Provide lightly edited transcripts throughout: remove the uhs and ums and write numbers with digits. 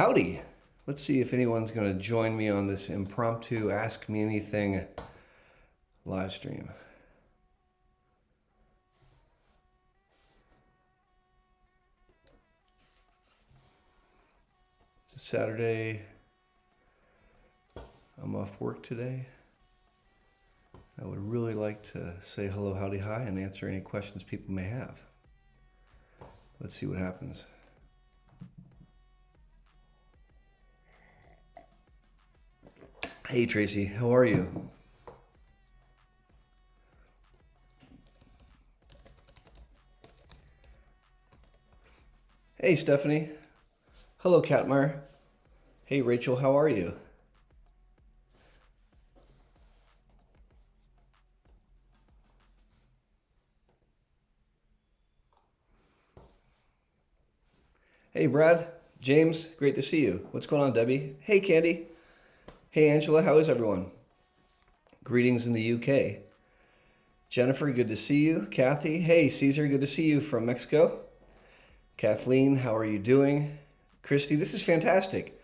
Howdy. Let's see if anyone's going to join me on this impromptu Ask Me Anything live stream. It's a Saturday. I'm off work today. I would really like to say hello, howdy, hi, and answer any questions people may have. Let's see what happens. Hey Tracy, how are you? Hey Stephanie. Hello Katmar. Hey Rachel, how are you? Hey Brad, James, great to see you. What's going on, Debbie? Hey Candy. Hey Angela, how is everyone? Greetings in the UK. Jennifer, good to see you. Kathy, hey Caesar, good to see you from Mexico. Kathleen, how are you doing? Christy, this is fantastic.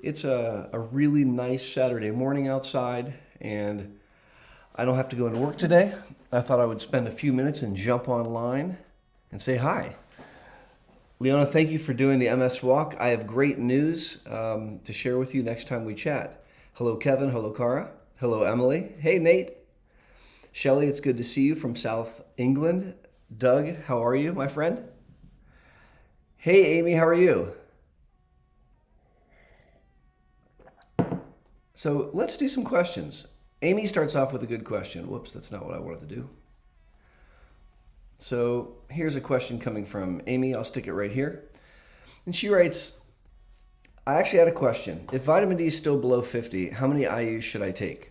It's a really nice Saturday morning outside, and I don't have to go into work today. I thought I would spend a few minutes and jump online and say hi. Leona, thank you for doing the MS Walk. I have great news to share with you next time we chat. Hello, Kevin. Hello, Cara. Hello, Emily. Hey, Nate. Shelly, it's good to see you from South England. Doug, how are you, my friend? Hey, Amy, how are you? So let's do some questions. Amy starts off with a good question. Whoops, that's not what I wanted to do. So here's a question coming from Amy. I'll stick it right here. And she writes, I actually had a question. If vitamin D is still below 50, how many IUs should I take?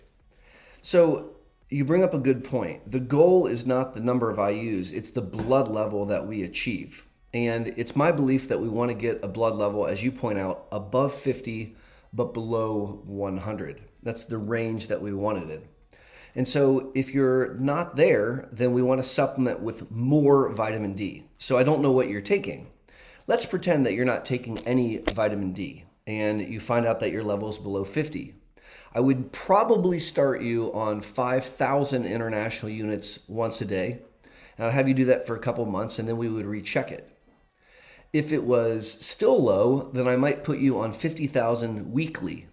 So you bring up a good point. The goal is not the number of IUs, it's the blood level that we achieve. And it's my belief that we want to get a blood level, as you point out, above 50, but below 100. That's the range that we want it in. And so if you're not there, then we want to supplement with more vitamin D. So I don't know what you're taking. Let's pretend that you're not taking any vitamin D and you find out that your level is below 50. I would probably start you on 5,000 international units once a day. And I'd have you do that for a couple months, and then we would recheck it. If it was still low, then I might put you on 50,000 weekly,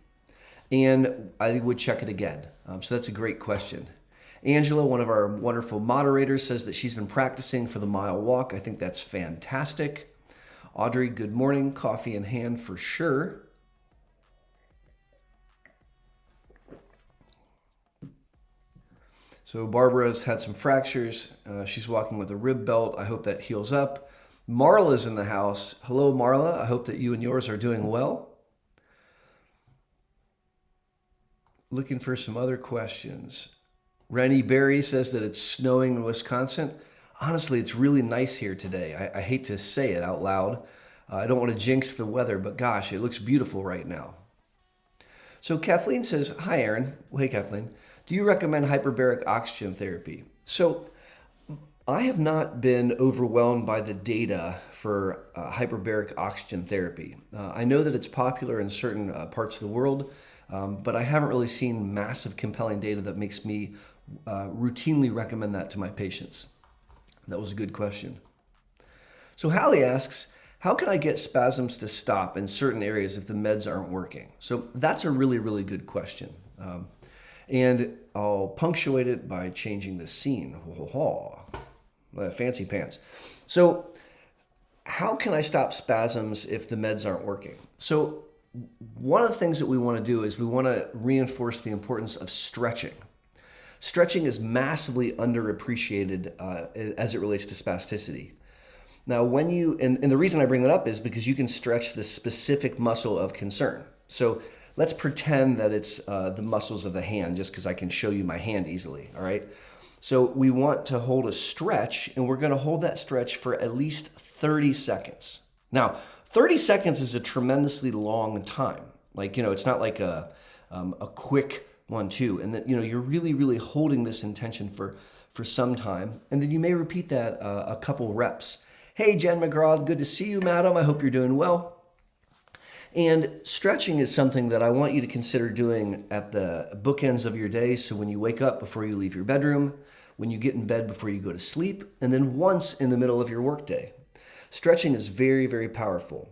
and I would check it again. So that's a great question. Angela, one of our wonderful moderators, says that she's been practicing for the mile walk. I think that's fantastic. Audrey, good morning. Coffee in hand for sure. So Barbara's had some fractures. She's walking with a rib belt. I hope that heals up. Marla's in the house. Hello, Marla. I hope that you and yours are doing well. Looking for some other questions. Rennie Berry says that it's snowing in Wisconsin. Honestly, it's really nice here today. I hate to say it out loud. I don't want to jinx the weather, but gosh, it looks beautiful right now. So Kathleen says, hi, Aaron. Well, hey, Kathleen. Do you recommend hyperbaric oxygen therapy? So I have not been overwhelmed by the data for hyperbaric oxygen therapy. I know that it's popular in certain parts of the world, but I haven't really seen massive compelling data that makes me routinely recommend that to my patients. That was a good question. So Hallie asks, how can I get spasms to stop in certain areas if the meds aren't working? So that's a really, really good question. And I'll punctuate it by changing the scene. Fancy pants. So how can I stop spasms if the meds aren't working? So one of the things that we want to do is we want to reinforce the importance of stretching. Stretching is massively underappreciated as it relates to spasticity. Now, when you, and the reason I bring that up is because you can stretch the specific muscle of concern. So let's pretend that it's the muscles of the hand, just because I can show you my hand easily, all right? So we want to hold a stretch, and we're going to hold that stretch for at least 30 seconds. Now, 30 seconds is a tremendously long time. Like, it's not like a quick 1, 2. And that, you're really, really holding this intention for some time. And then you may repeat that a couple reps. Hey, Jen McGraw, good to see you, madam. I hope you're doing well. And stretching is something that I want you to consider doing at the bookends of your day. So when you wake up before you leave your bedroom, when you get in bed before you go to sleep, and then once in the middle of your workday. Stretching is very, very powerful.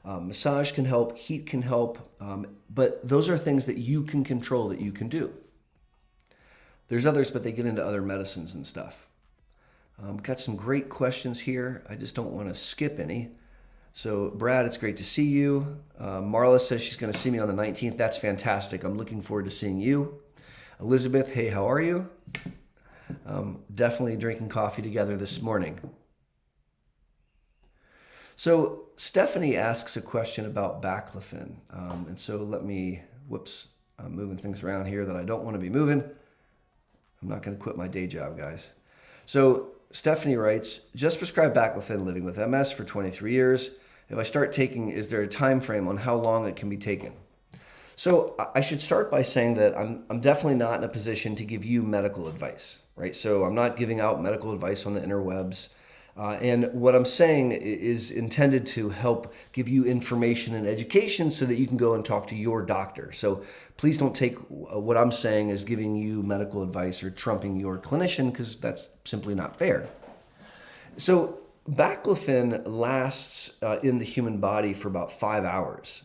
Massage can help, heat can help, but those are things that you can control, that you can do. There's others, but they get into other medicines and stuff. Got some great questions here. I just don't want to skip any. So Brad, it's great to see you. Marla says she's going to see me on the 19th. That's fantastic. I'm looking forward to seeing you. Elizabeth, hey, how are you? Definitely drinking coffee together this morning. So Stephanie asks a question about Baclofen. And so let me, I'm moving things around here that I don't want to be moving. I'm not going to quit my day job, guys. So Stephanie writes, just prescribed Baclofen living with MS for 23 years. If I start taking, is there a time frame on how long it can be taken? So I should start by saying that I'm definitely not in a position to give you medical advice, right? So I'm not giving out medical advice on the interwebs. And what I'm saying is intended to help give you information and education so that you can go and talk to your doctor. So please don't take what I'm saying as giving you medical advice or trumping your clinician, because that's simply not fair. So Baclofen lasts in the human body for about 5 hours.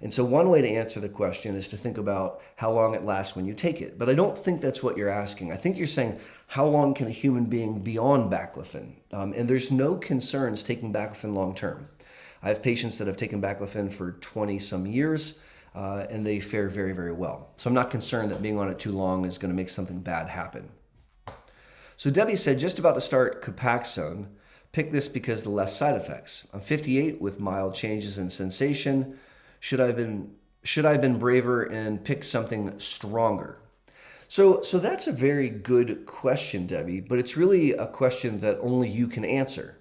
And so one way to answer the question is to think about how long it lasts when you take it. But I don't think that's what you're asking. I think you're saying, how long can a human being be on Baclofen? And there's no concerns taking Baclofen long term. I have patients that have taken Baclofen for 20 some years, and they fare very, very well. So I'm not concerned that being on it too long is going to make something bad happen. So Debbie said, just about to start Copaxone. Pick this because the less side effects. I'm 58 with mild changes in sensation. Should I have been braver and picked something stronger? So that's a very good question, Debbie, but it's really a question that only you can answer.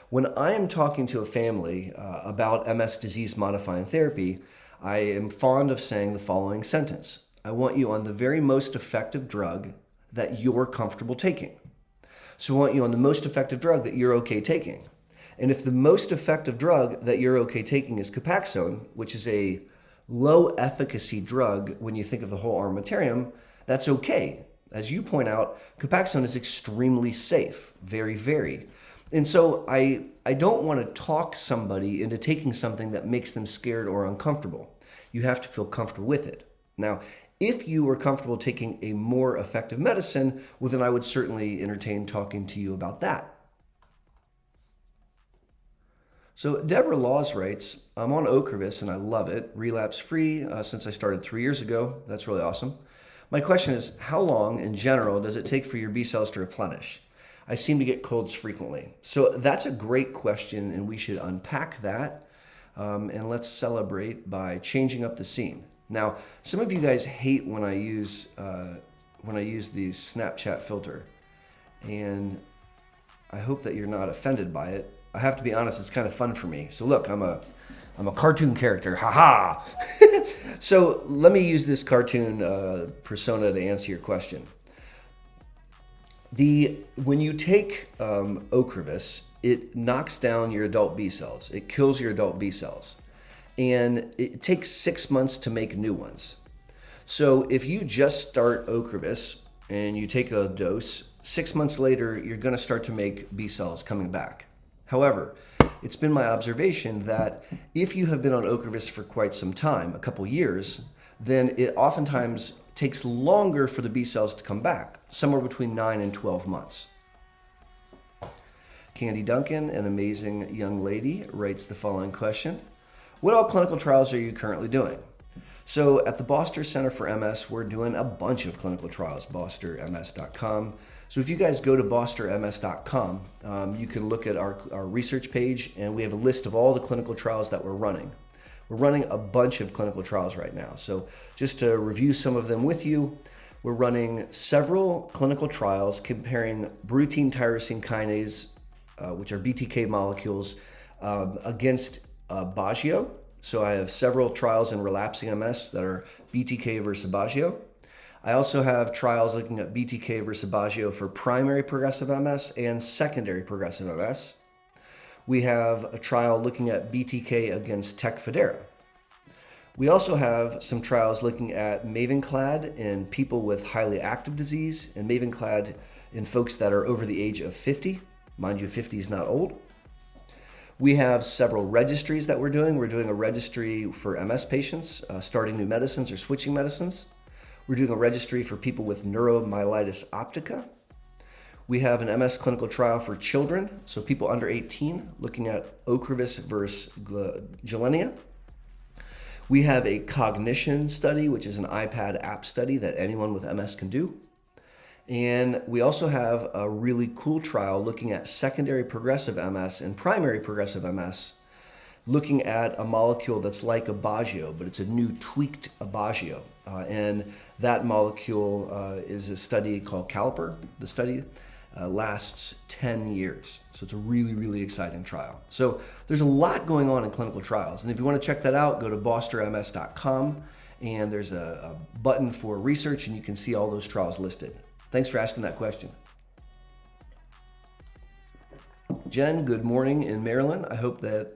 When I am talking to a family about MS disease-modifying therapy, I am fond of saying the following sentence. I want you on the very most effective drug that you're comfortable taking. So I want you on the most effective drug that you're okay taking. And if the most effective drug that you're okay taking is Copaxone, which is a low efficacy drug when you think of the whole armamentarium, that's okay. As you point out, Copaxone is extremely safe, very, very. And so I don't want to talk somebody into taking something that makes them scared or uncomfortable. You have to feel comfortable with it. Now, if you were comfortable taking a more effective medicine, well, then I would certainly entertain talking to you about that. So Deborah Laws writes, I'm on Okervis and I love it. Relapse free since I started 3 years ago. That's really awesome. My question is, how long in general does it take for your B cells to replenish? I seem to get colds frequently. So that's a great question, and we should unpack that. And let's celebrate by changing up the scene. Now, some of you guys hate when I use the Snapchat filter, and I hope that you're not offended by it. I have to be honest, it's kind of fun for me. So look, I'm a cartoon character, haha. So let me use this cartoon persona to answer your question. When you take Okervis, it knocks down your adult B cells. It kills your adult B cells. And it takes 6 months to make new ones. So if you just start Okervis and you take a dose, 6 months later, you're going to start to make B cells coming back. However, it's been my observation that if you have been on Okervis for quite some time, a couple years, then it oftentimes takes longer for the B cells to come back, somewhere between 9 and 12 months. Candy Duncan, an amazing young lady, writes the following question. What all clinical trials are you currently doing? So at the Boster Center for MS, we're doing a bunch of clinical trials, bosterms.com. So if you guys go to bosterms.com, you can look at our research page, and we have a list of all the clinical trials that we're running. We're running a bunch of clinical trials right now. So just to review some of them with you, we're running several clinical trials comparing broutine tyrosine kinase, which are BTK molecules, against Baggio. So I have several trials in relapsing MS that are BTK versus Baggio. I also have trials looking at BTK versus Baggio for primary progressive MS and secondary progressive MS. We have a trial looking at BTK against Tecfidera. We also have some trials looking at Mavenclad in people with highly active disease and Mavenclad in folks that are over the age of 50. Mind you, 50 is not old. We have several registries that we're doing. We're doing a registry for MS patients, starting new medicines or switching medicines. We're doing a registry for people with neuromyelitis optica. We have an MS clinical trial for children, so people under 18, looking at Okervis versus Gilenya. We have a cognition study, which is an iPad app study that anyone with MS can do. And we also have a really cool trial looking at secondary progressive MS and primary progressive MS, looking at a molecule that's like Aubagio, but it's a new tweaked Aubagio. And that molecule is a study called Caliper. The study lasts 10 years. So it's a really, really exciting trial. So there's a lot going on in clinical trials. And if you want to check that out, go to bosterms.com and there's a button for research and you can see all those trials listed. Thanks for asking that question. Jen, good morning in Maryland. I hope that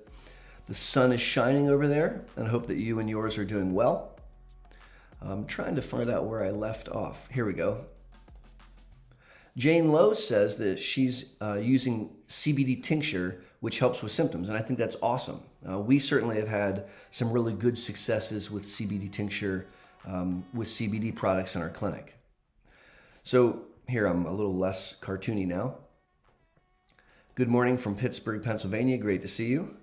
the sun is shining over there and I hope that you and yours are doing well. I'm trying to find out where I left off. Here we go. Jane Lowe says that she's using CBD tincture, which helps with symptoms, and I think that's awesome. We certainly have had some really good successes with CBD tincture, with CBD products in our clinic. So here, I'm a little less cartoony now. Good morning from Pittsburgh, Pennsylvania. Great to see you.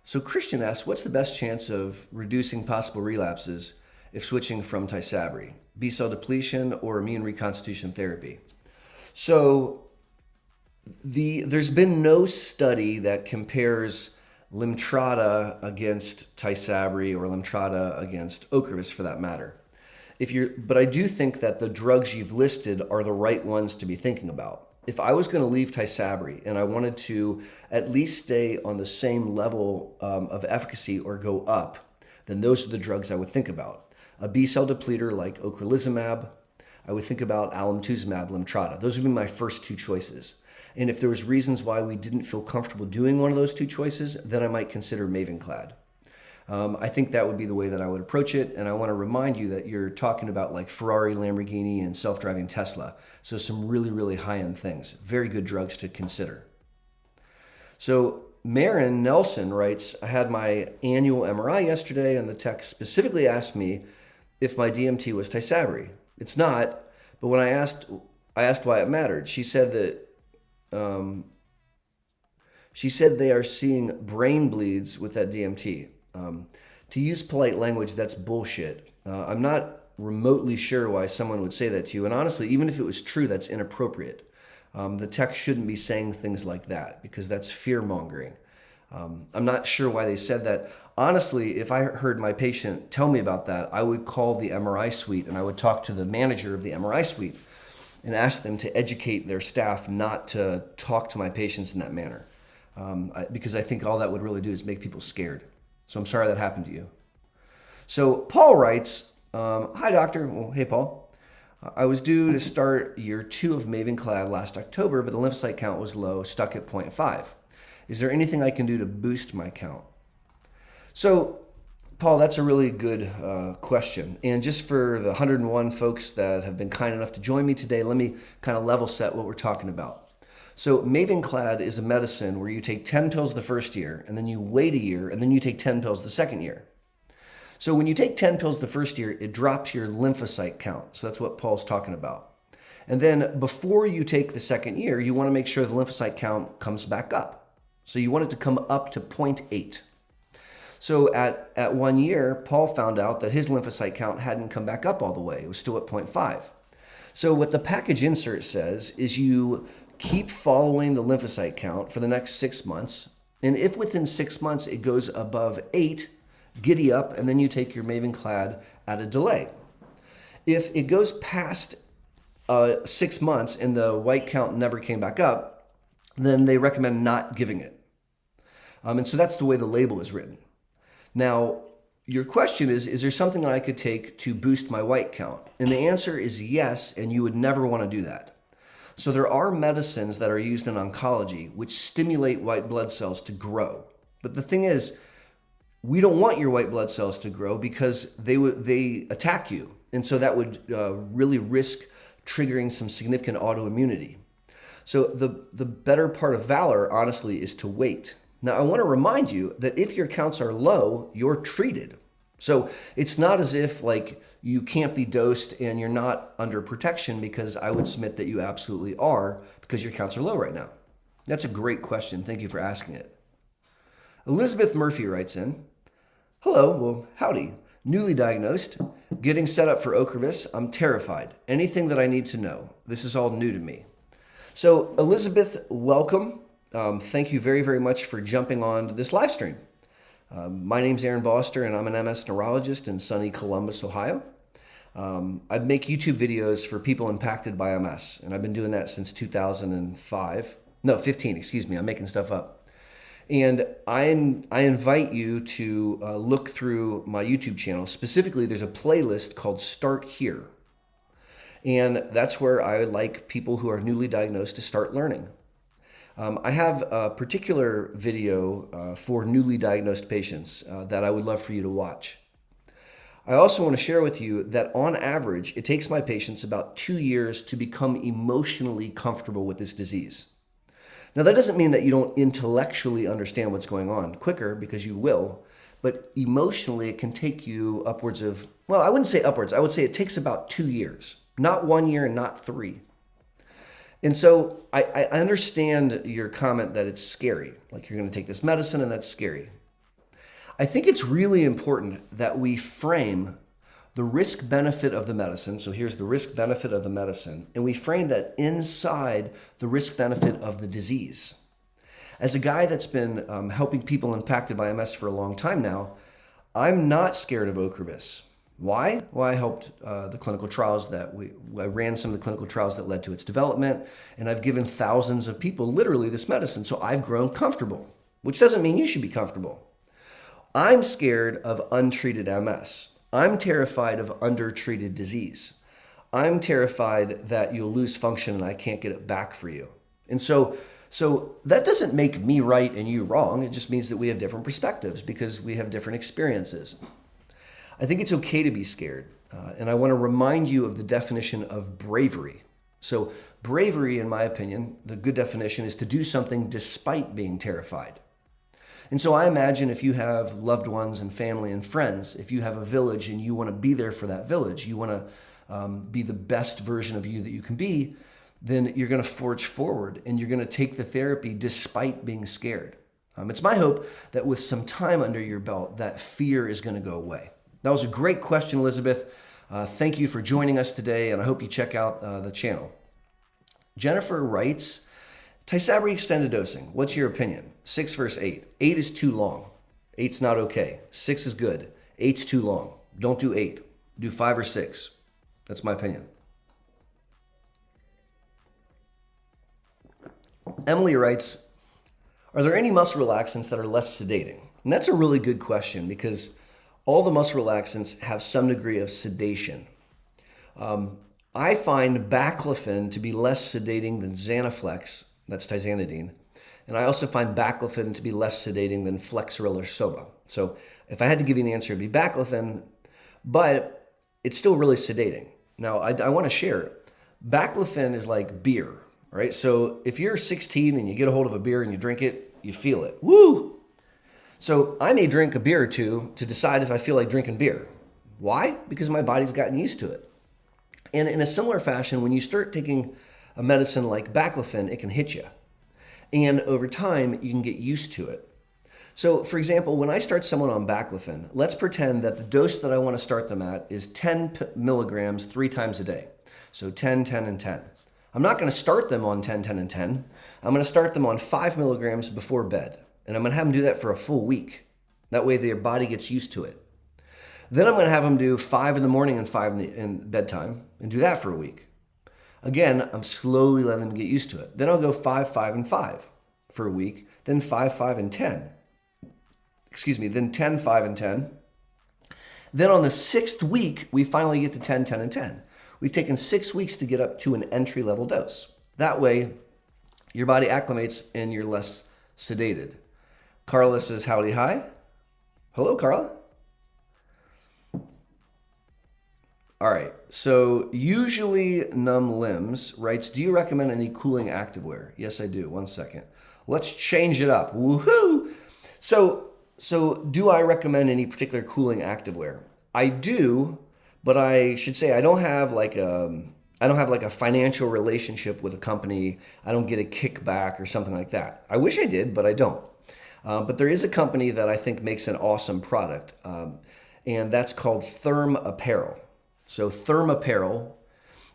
So Christian asks, what's the best chance of reducing possible relapses if switching from Tysabri, B-cell depletion or immune reconstitution therapy? So there's been no study that compares Limtrada against Tysabri or Limtrada against Okervis for that matter. But I do think that the drugs you've listed are the right ones to be thinking about. If I was going to leave Tysabri and I wanted to at least stay on the same level of efficacy or go up, then those are the drugs I would think about. A B-cell depleter like ocrelizumab. I would think about alemtuzumab, Limtrada. Those would be my first two choices. And if there was reasons why we didn't feel comfortable doing one of those two choices, then I might consider Mavenclad. I think that would be the way that I would approach it. And I want to remind you that you're talking about like Ferrari, Lamborghini, and self-driving Tesla. So some really, really high-end things. Very good drugs to consider. So Marin Nelson writes, I had my annual MRI yesterday and the tech specifically asked me if my DMT was Tysabri. It's not, but when I asked why it mattered. She said that they are seeing brain bleeds with that DMT. To use polite language, that's bullshit. I'm not remotely sure why someone would say that to you. And honestly, even if it was true, that's inappropriate. The tech shouldn't be saying things like that because that's fear-mongering. I'm not sure why they said that. Honestly, if I heard my patient tell me about that, I would call the MRI suite and I would talk to the manager of the MRI suite and ask them to educate their staff not to talk to my patients in that manner. Because I think all that would really do is make people scared. So I'm sorry that happened to you. So Paul writes, hi doctor. Well, hey Paul. I was due to start year 2 of Mavenclad last October, but the lymphocyte count was low, stuck at 0.5. Is there anything I can do to boost my count? So, Paul, that's a really good question. And just for the 101 folks that have been kind enough to join me today, let me kind of level set what we're talking about. So Mavenclad is a medicine where you take 10 pills the first year, and then you wait a year, and then you take 10 pills the second year. So when you take 10 pills the first year, it drops your lymphocyte count. So that's what Paul's talking about. And then before you take the second year, you want to make sure the lymphocyte count comes back up. So you want it to come up to 0.8. So at 1 year, Paul found out that his lymphocyte count hadn't come back up all the way. It was still at 0.5. So what the package insert says is you keep following the lymphocyte count for the next 6 months. And if within 6 months it goes above 8, giddy up, and then you take your Mavenclad at a delay. If it goes past 6 months and the white count never came back up, then they recommend not giving it. And so that's the way the label is written. Now, your question is there something that I could take to boost my white count? And the answer is yes, and you would never want to do that. So there are medicines that are used in oncology which stimulate white blood cells to grow. But the thing is, we don't want your white blood cells to grow because they attack you. And so that would really risk triggering some significant autoimmunity. So the better part of valor, honestly, is to wait. Now, I want to remind you that if your counts are low, you're treated. So it's not as if like you can't be dosed and you're not under protection, because I would submit that you absolutely are, because your counts are low right now. That's a great question. Thank you for asking it. Elizabeth Murphy writes in, hello, well, howdy. Newly diagnosed, getting set up for Okervis. I'm terrified. Anything that I need to know? This is all new to me. So Elizabeth, welcome. Thank you very, very much for jumping on this live stream. My name's Aaron Boster, and I'm an MS neurologist in sunny Columbus, Ohio. I make YouTube videos for people impacted by MS, and I've been doing that since 15, excuse me. I'm making stuff up. And I invite you to look through my YouTube channel. Specifically, there's a playlist called Start Here. And that's where I like people who are newly diagnosed to start learning. I have a particular video for newly diagnosed patients that I would love for you to watch. I also want to share with you that on average, it takes my patients about 2 years to become emotionally comfortable with this disease. Now, that doesn't mean that you don't intellectually understand what's going on quicker, because you will, but emotionally it can take you upwards of, well, I wouldn't say upwards, I would say it takes about 2 years, not 1 year and not 3. And so I understand your comment that it's scary, like you're going to take this medicine and that's scary. I think it's really important that we frame the risk benefit of the medicine. So here's the risk benefit of the medicine. And we frame that inside the risk benefit of the disease. As a guy that's been helping people impacted by MS for a long time now, I'm not scared of Okervis. Why? Well, I helped the clinical trials I ran some of the clinical trials that led to its development, and I've given thousands of people literally this medicine. So I've grown comfortable, which doesn't mean you should be comfortable. I'm scared of untreated MS. I'm terrified of undertreated disease. I'm terrified that you'll lose function and I can't get it back for you. And so that doesn't make me right and you wrong. It just means that we have different perspectives because we have different experiences. I think it's okay to be scared. And I want to remind you of the definition of bravery. So bravery, in my opinion, the good definition is to do something despite being terrified. And so I imagine if you have loved ones and family and friends, if you have a village and you want to be there for that village, you want to be the best version of you that you can be, then you're going to forge forward and you're going to take the therapy despite being scared. It's my hope that with some time under your belt, that fear is going to go away. That was a great question, Elizabeth. Thank you for joining us today, and I hope you check out the channel. Jennifer writes, Tysabri extended dosing. What's your opinion? 6 versus 8. 8 is too long. 8's not okay. 6 is good. 8's too long. Don't do 8. Do 5 or 6. That's my opinion. Emily writes, are there any muscle relaxants that are less sedating? And that's a really good question because all the muscle relaxants have some degree of sedation. I find Baclofen to be less sedating than Xanaflex, that's tizanidine. And I also find Baclofen to be less sedating than Flexeril or Soba. So if I had to give you an answer, it'd be Baclofen, but it's still really sedating. Now, I want to share, Baclofen is like beer, right? So if you're 16 and you get a hold of a beer and you drink it, you feel it. Woo! So I may drink a beer or two to decide if I feel like drinking beer. Why? Because my body's gotten used to it. And in a similar fashion, when you start taking a medicine like Baclofen, it can hit you. And over time, you can get used to it. So for example, when I start someone on Baclofen, let's pretend that the dose that I want to start them at is 10 milligrams 3 times a day. So 10, 10, and 10. I'm not going to start them on 10, 10, and 10. I'm going to start them on 5 milligrams before bed. And I'm going to have them do that for a full week. That way their body gets used to it. Then I'm going to have them do 5 in the morning and 5 in bedtime and do that for a week. Again, I'm slowly letting them get used to it. Then I'll go 5, 5, and 5 for a week. Then 5, 5, and 10. Then 10, 5, and 10. Then on the 6th week, we finally get to 10, 10, and 10. We've taken 6 weeks to get up to an entry-level dose. That way, your body acclimates and you're less sedated. Carla says, howdy, hi. Hello, Carla. All right, so usually numb limbs writes, do you recommend any cooling activewear? Yes, I do. 1 second. Let's change it up. Woohoo! So do I recommend any particular cooling activewear? I do, but I should say I don't have like a financial relationship with a company. I don't get a kickback or something like that. I wish I did, but I don't. But there is a company that I think makes an awesome product, and that's called Therm Apparel. So Therm Apparel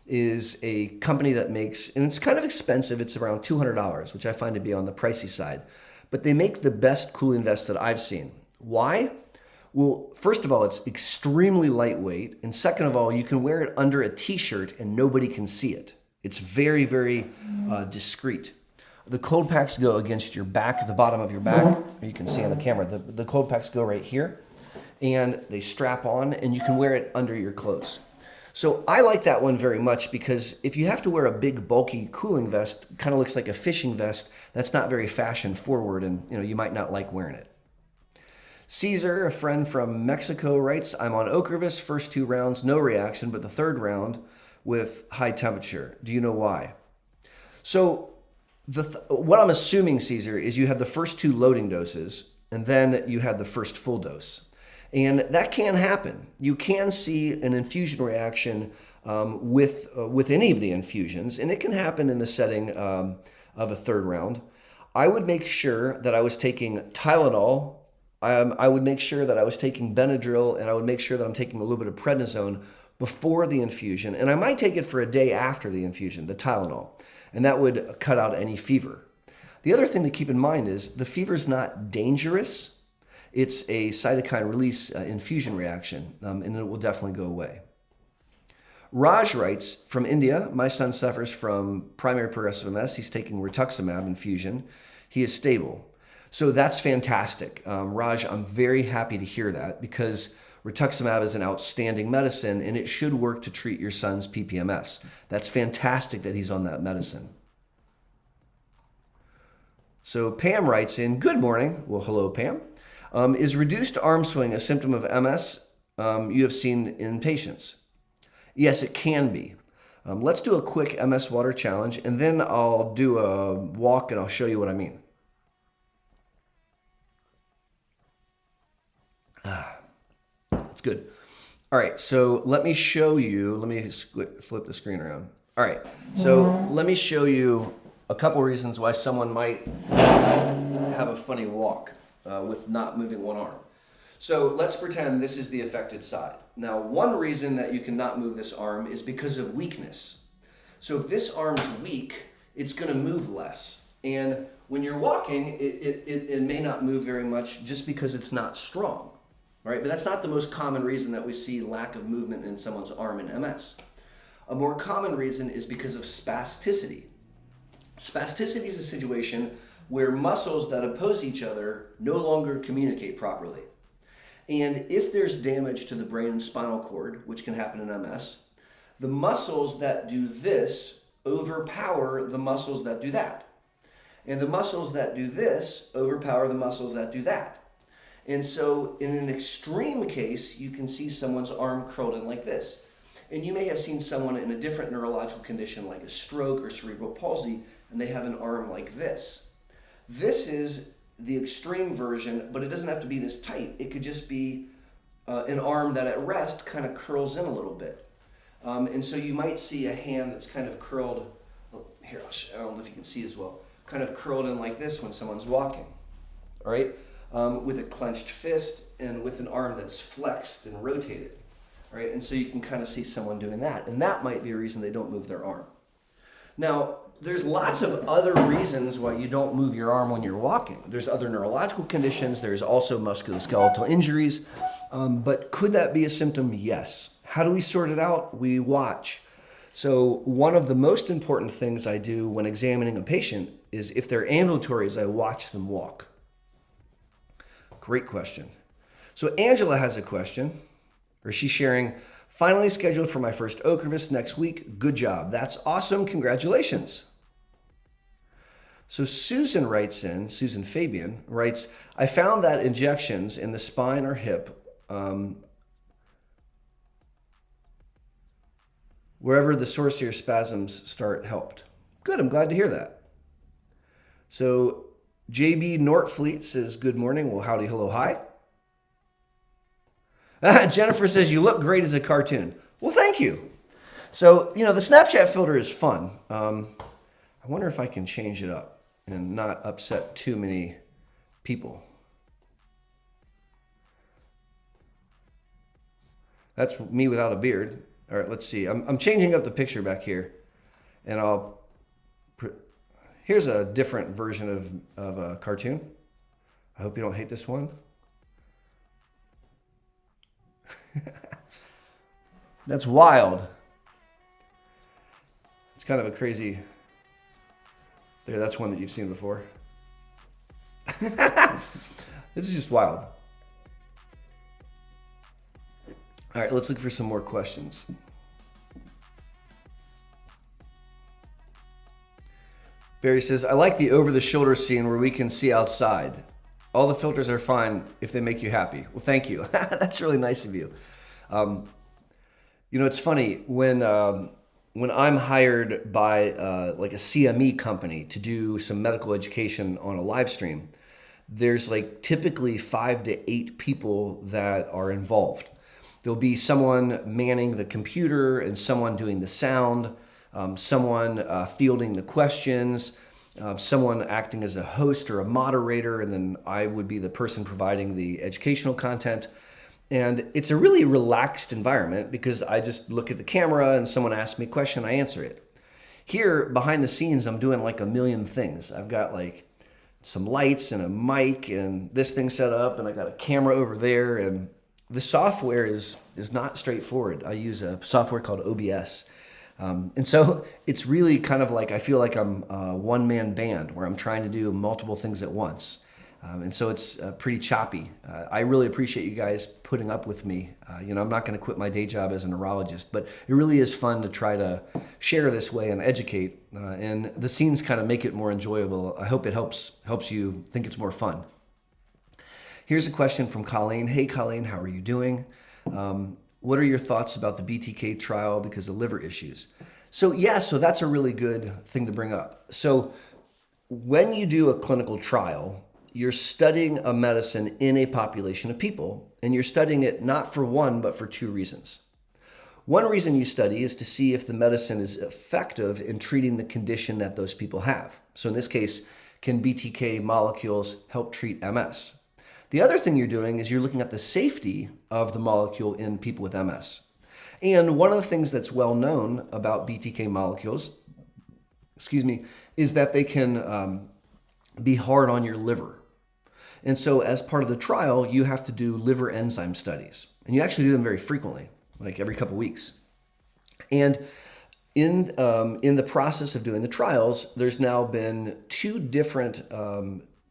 is a company that makes, and it's kind of expensive. It's around $200, which I find to be on the pricey side. But they make the best cooling vest that I've seen. Why? Well, first of all, it's extremely lightweight. And second of all, you can wear it under a t-shirt and nobody can see it. It's very, very discreet. The cold packs go against your back, the bottom of your back. You can see on the camera, the cold packs go right here. And they strap on and you can wear it under your clothes. So I like that one very much because if you have to wear a big bulky cooling vest, kind of looks like a fishing vest, that's not very fashion forward and you might not like wearing it. Caesar, a friend from Mexico, writes, I'm on Okervis, first 2 rounds, no reaction, but the 3rd round with high temperature. Do you know why? So what I'm assuming, Caesar, is you had the first 2 loading doses and then you had the first full dose. And that can happen. You can see an infusion reaction with any of the infusions, and it can happen in the setting of a 3rd round. I would make sure that I was taking Tylenol. I would make sure that I was taking Benadryl, and I would make sure that I'm taking a little bit of prednisone before the infusion. And I might take it for a day after the infusion, the Tylenol, and that would cut out any fever. The other thing to keep in mind is the fever is not dangerous. It's a cytokine release infusion reaction, and it will definitely go away. Raj writes, from India, my son suffers from primary progressive MS. He's taking rituximab infusion. He is stable. So that's fantastic. Raj, I'm very happy to hear that because rituximab is an outstanding medicine and it should work to treat your son's PPMS. That's fantastic that he's on that medicine. So Pam writes in, good morning. Well, hello, Pam. Is reduced arm swing a symptom of MS you have seen in patients? Yes, it can be. Let's do a quick MS water challenge, and then I'll do a walk and I'll show you what I mean. That's good. All right, so let me show you. Let me flip the screen around. All right, so let me show you a couple reasons why someone might have a funny walk. With not moving one arm. So let's pretend this is the affected side. Now, one reason that you cannot move this arm is because of weakness. So if this arm's weak, it's going to move less. And when you're walking, it may not move very much just because it's not strong. All right? But that's not the most common reason that we see lack of movement in someone's arm in MS. A more common reason is because of spasticity. Spasticity is a situation where muscles that oppose each other no longer communicate properly. And if there's damage to the brain and spinal cord, which can happen in MS, the muscles that do this overpower the muscles that do that. And the muscles that do this overpower the muscles that do that. And so in an extreme case, you can see someone's arm curled in like this. And you may have seen someone in a different neurological condition like a stroke or cerebral palsy, and they have an arm like this. This is the extreme version, but it doesn't have to be this tight. It could just be an arm that at rest kind of curls in a little bit. And so you might see a hand that's kind of curled, here, I don't know if you can see as well, kind of curled in like this when someone's walking, all right? With a clenched fist and with an arm that's flexed and rotated, all right? And so you can kind of see someone doing that, and that might be a reason they don't move their arm. Now, there's lots of other reasons why you don't move your arm when you're walking. There's other neurological conditions. There's also musculoskeletal injuries. But could that be a symptom? Yes. How do we sort it out? We watch. So one of the most important things I do when examining a patient is if they're ambulatory is I watch them walk. Great question. So Angela has a question, or she's sharing, finally scheduled for my first Okervis next week. Good job. That's awesome. Congratulations. So Susan writes in, Susan Fabian writes, I found that injections in the spine or hip, wherever the source of your spasms start, helped. Good, I'm glad to hear that. So JB Nortfleet says, good morning. Well, howdy, hello, hi. Jennifer says, you look great as a cartoon. Well, thank you. So, the Snapchat filter is fun. I wonder if I can change it up and not upset too many people. That's me without a beard. All right, let's see. I'm changing up the picture back here, and here's a different version of a cartoon. I hope you don't hate this one. That's wild. It's kind of a crazy. There, that's one that you've seen before. This is just wild. All right, let's look for some more questions. Barry says, I like the over-the-shoulder scene where we can see outside. All the filters are fine if they make you happy. Well, thank you. That's really nice of you. It's funny when I'm hired by like a CME company to do some medical education on a live stream, there's like typically 5 to 8 people that are involved. There'll be someone manning the computer and someone doing the sound, someone fielding the questions, someone acting as a host or a moderator, and then I would be the person providing the educational content. And it's a really relaxed environment because I just look at the camera and someone asks me a question, I answer it. Here, behind the scenes, I'm doing like a million things. I've got like some lights and a mic and this thing set up, and I got a camera over there, and the software is not straightforward. I use a software called OBS. And so it's really kind of like, I feel like I'm a one-man band where I'm trying to do multiple things at once. And so it's pretty choppy. I really appreciate you guys putting up with me. I'm not going to quit my day job as a neurologist, but it really is fun to try to share this way and educate. And the scenes kind of make it more enjoyable. I hope it helps you think it's more fun. Here's a question from Colleen. Hey, Colleen, how are you doing? What are your thoughts about the BTK trial because of liver issues? So that's a really good thing to bring up. So when you do a clinical trial, you're studying a medicine in a population of people, and you're studying it not for one, but for 2 reasons. One reason you study is to see if the medicine is effective in treating the condition that those people have. So in this case, can BTK molecules help treat MS? The other thing you're doing is you're looking at the safety of the molecule in people with MS. And one of the things that's well known about BTK molecules, is that they can be hard on your liver. And so as part of the trial, you have to do liver enzyme studies. And you actually do them very frequently, like every couple weeks. And in the process of doing the trials, there's now been 2 different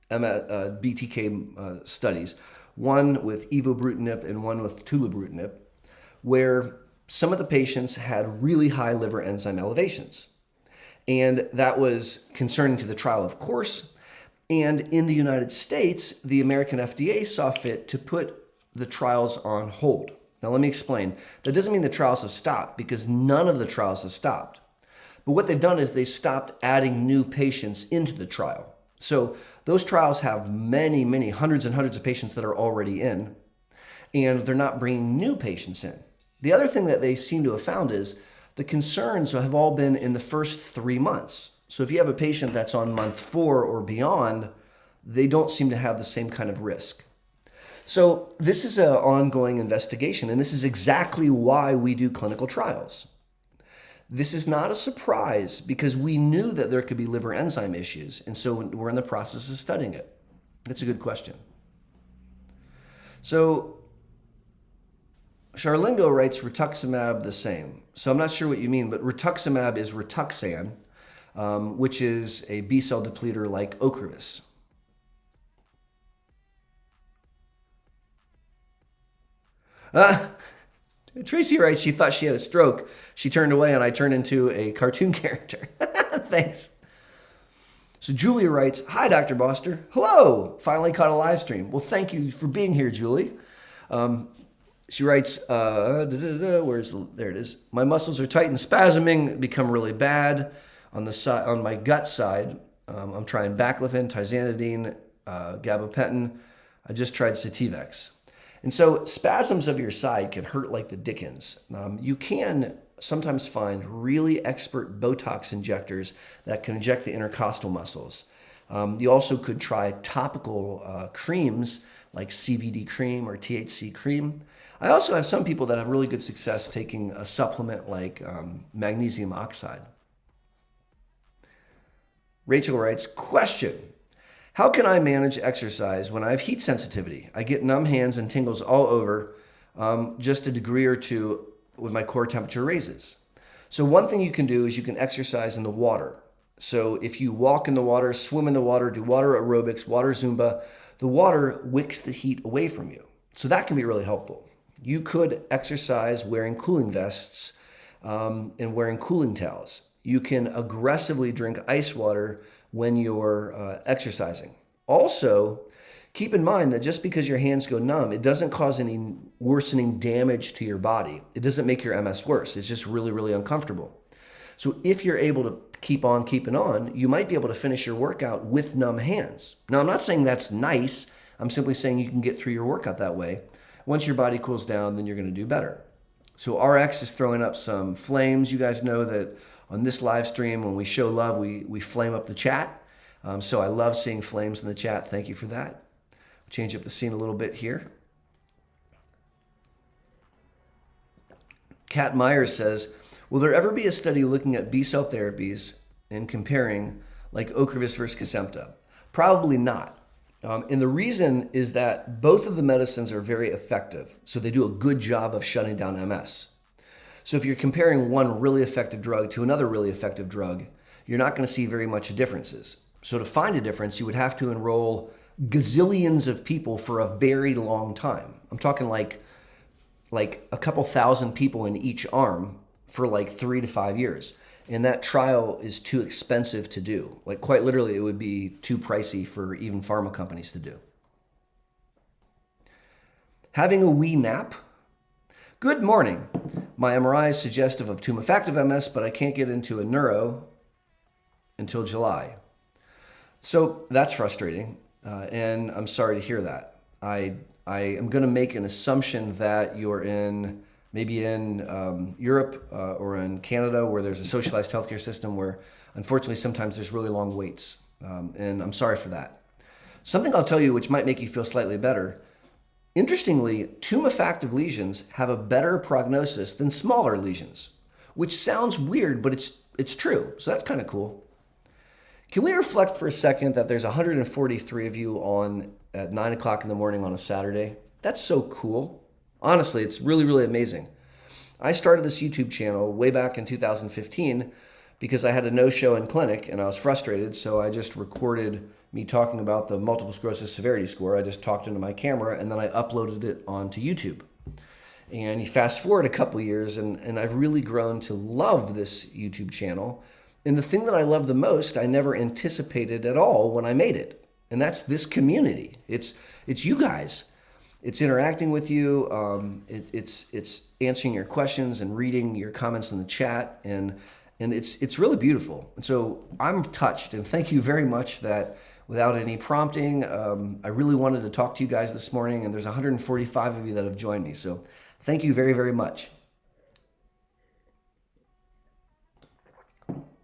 BTK studies, one with evobrutinib and one with tolebrutinib, where some of the patients had really high liver enzyme elevations. And that was concerning to the trial, of course. And in the United States, the American FDA saw fit to put the trials on hold. Now, let me explain. That doesn't mean the trials have stopped, because none of the trials have stopped. But what they've done is they stopped adding new patients into the trial. So those trials have many, many hundreds and hundreds of patients that are already in, and they're not bringing new patients in. The other thing that they seem to have found is the concerns have all been in the first 3 months. So if you have a patient that's on month 4 or beyond, they don't seem to have the same kind of risk. So this is an ongoing investigation, and this is exactly why we do clinical trials. This is not a surprise because we knew that there could be liver enzyme issues, and so we're in the process of studying it. That's a good question. So Charlingo writes rituximab the same. So I'm not sure what you mean, but rituximab is Rituxan, which is a B-cell depleter like Okervis. Tracy writes, she thought she had a stroke. She turned away and I turned into a cartoon character. Thanks. So Julia writes, "Hi, Dr. Boster. Hello. Finally caught a live stream. Well, thank you for being here, Julie." She writes, there it is. "My muscles are tight and spasming, become really bad on the side, on my gut side. I'm trying Baclofen, Tizanidine, gabapentin. I just tried Sativex." And so spasms of your side can hurt like the dickens. You can sometimes find really expert Botox injectors that can inject the intercostal muscles. You also could try topical creams like CBD cream or THC cream. I also have some people that have really good success taking a supplement like magnesium oxide. Rachel writes, "Question. How can I manage exercise when I have heat sensitivity? I get numb hands and tingles all over, just a degree or two when my core temperature raises." So one thing you can do is you can exercise in the water. So if you walk in the water, swim in the water, do water aerobics, water Zumba, the water wicks the heat away from you. So that can be really helpful. You could exercise wearing cooling vests and wearing cooling towels. You can aggressively drink ice water when you're exercising. Also, keep in mind that just because your hands go numb, it doesn't cause any worsening damage to your body. It doesn't make your MS worse. It's just really, really uncomfortable. So if you're able to keep on keeping on, you might be able to finish your workout with numb hands. Now, I'm not saying that's nice. I'm simply saying you can get through your workout that way. Once your body cools down, then you're going to do better. So RX is throwing up some flames. You guys know that on this live stream, when we show love, we flame up the chat. So I love seeing flames in the chat. Thank you for that. Change up the scene a little bit here. Kat Myers says, "Will there ever be a study looking at Bcell therapies and comparing like Okervis versus Kesimpta?" Probably not. And the reason is that both of the medicines are very effective. So they do a good job of shutting down MS. So if you're comparing one really effective drug to another really effective drug, you're not going to see very much differences. So to find a difference, you would have to enroll gazillions of people for a very long time. I'm talking like a couple thousand people in each arm for like 3 to 5 years. And that trial is too expensive to do. Like quite literally, it would be too pricey for even pharma companies to do. Having a wee nap. "Good morning. My MRI is suggestive of tumefactive MS, but I can't get into a neuro until July." So that's frustrating. And I'm sorry to hear that. I am going to make an assumption that you're maybe in Europe or in Canada, where there's a socialized healthcare system where unfortunately sometimes there's really long waits. And I'm sorry for that. Something I'll tell you which might make you feel slightly better. Interestingly, tumefactive lesions have a better prognosis than smaller lesions, which sounds weird, but it's true. So that's kind of cool. Can we reflect for a second that there's 143 of you on at 9 o'clock in the morning on a Saturday? That's so cool. Honestly, it's really, really amazing. I started this YouTube channel way back in 2015 because I had a no-show in clinic and I was frustrated, so I just recorded me talking about the multiple sclerosis severity score. I just talked into my camera and then I uploaded it onto YouTube. And you fast forward a couple years and I've really grown to love this YouTube channel. And the thing that I love the most, I never anticipated at all when I made it. And that's this community. It's you guys. It's interacting with you. It's answering your questions and reading your comments in the chat. And it's really beautiful. And so I'm touched. And thank you very much that without any prompting, I really wanted to talk to you guys this morning. And there's 145 of you that have joined me. So thank you very, very much.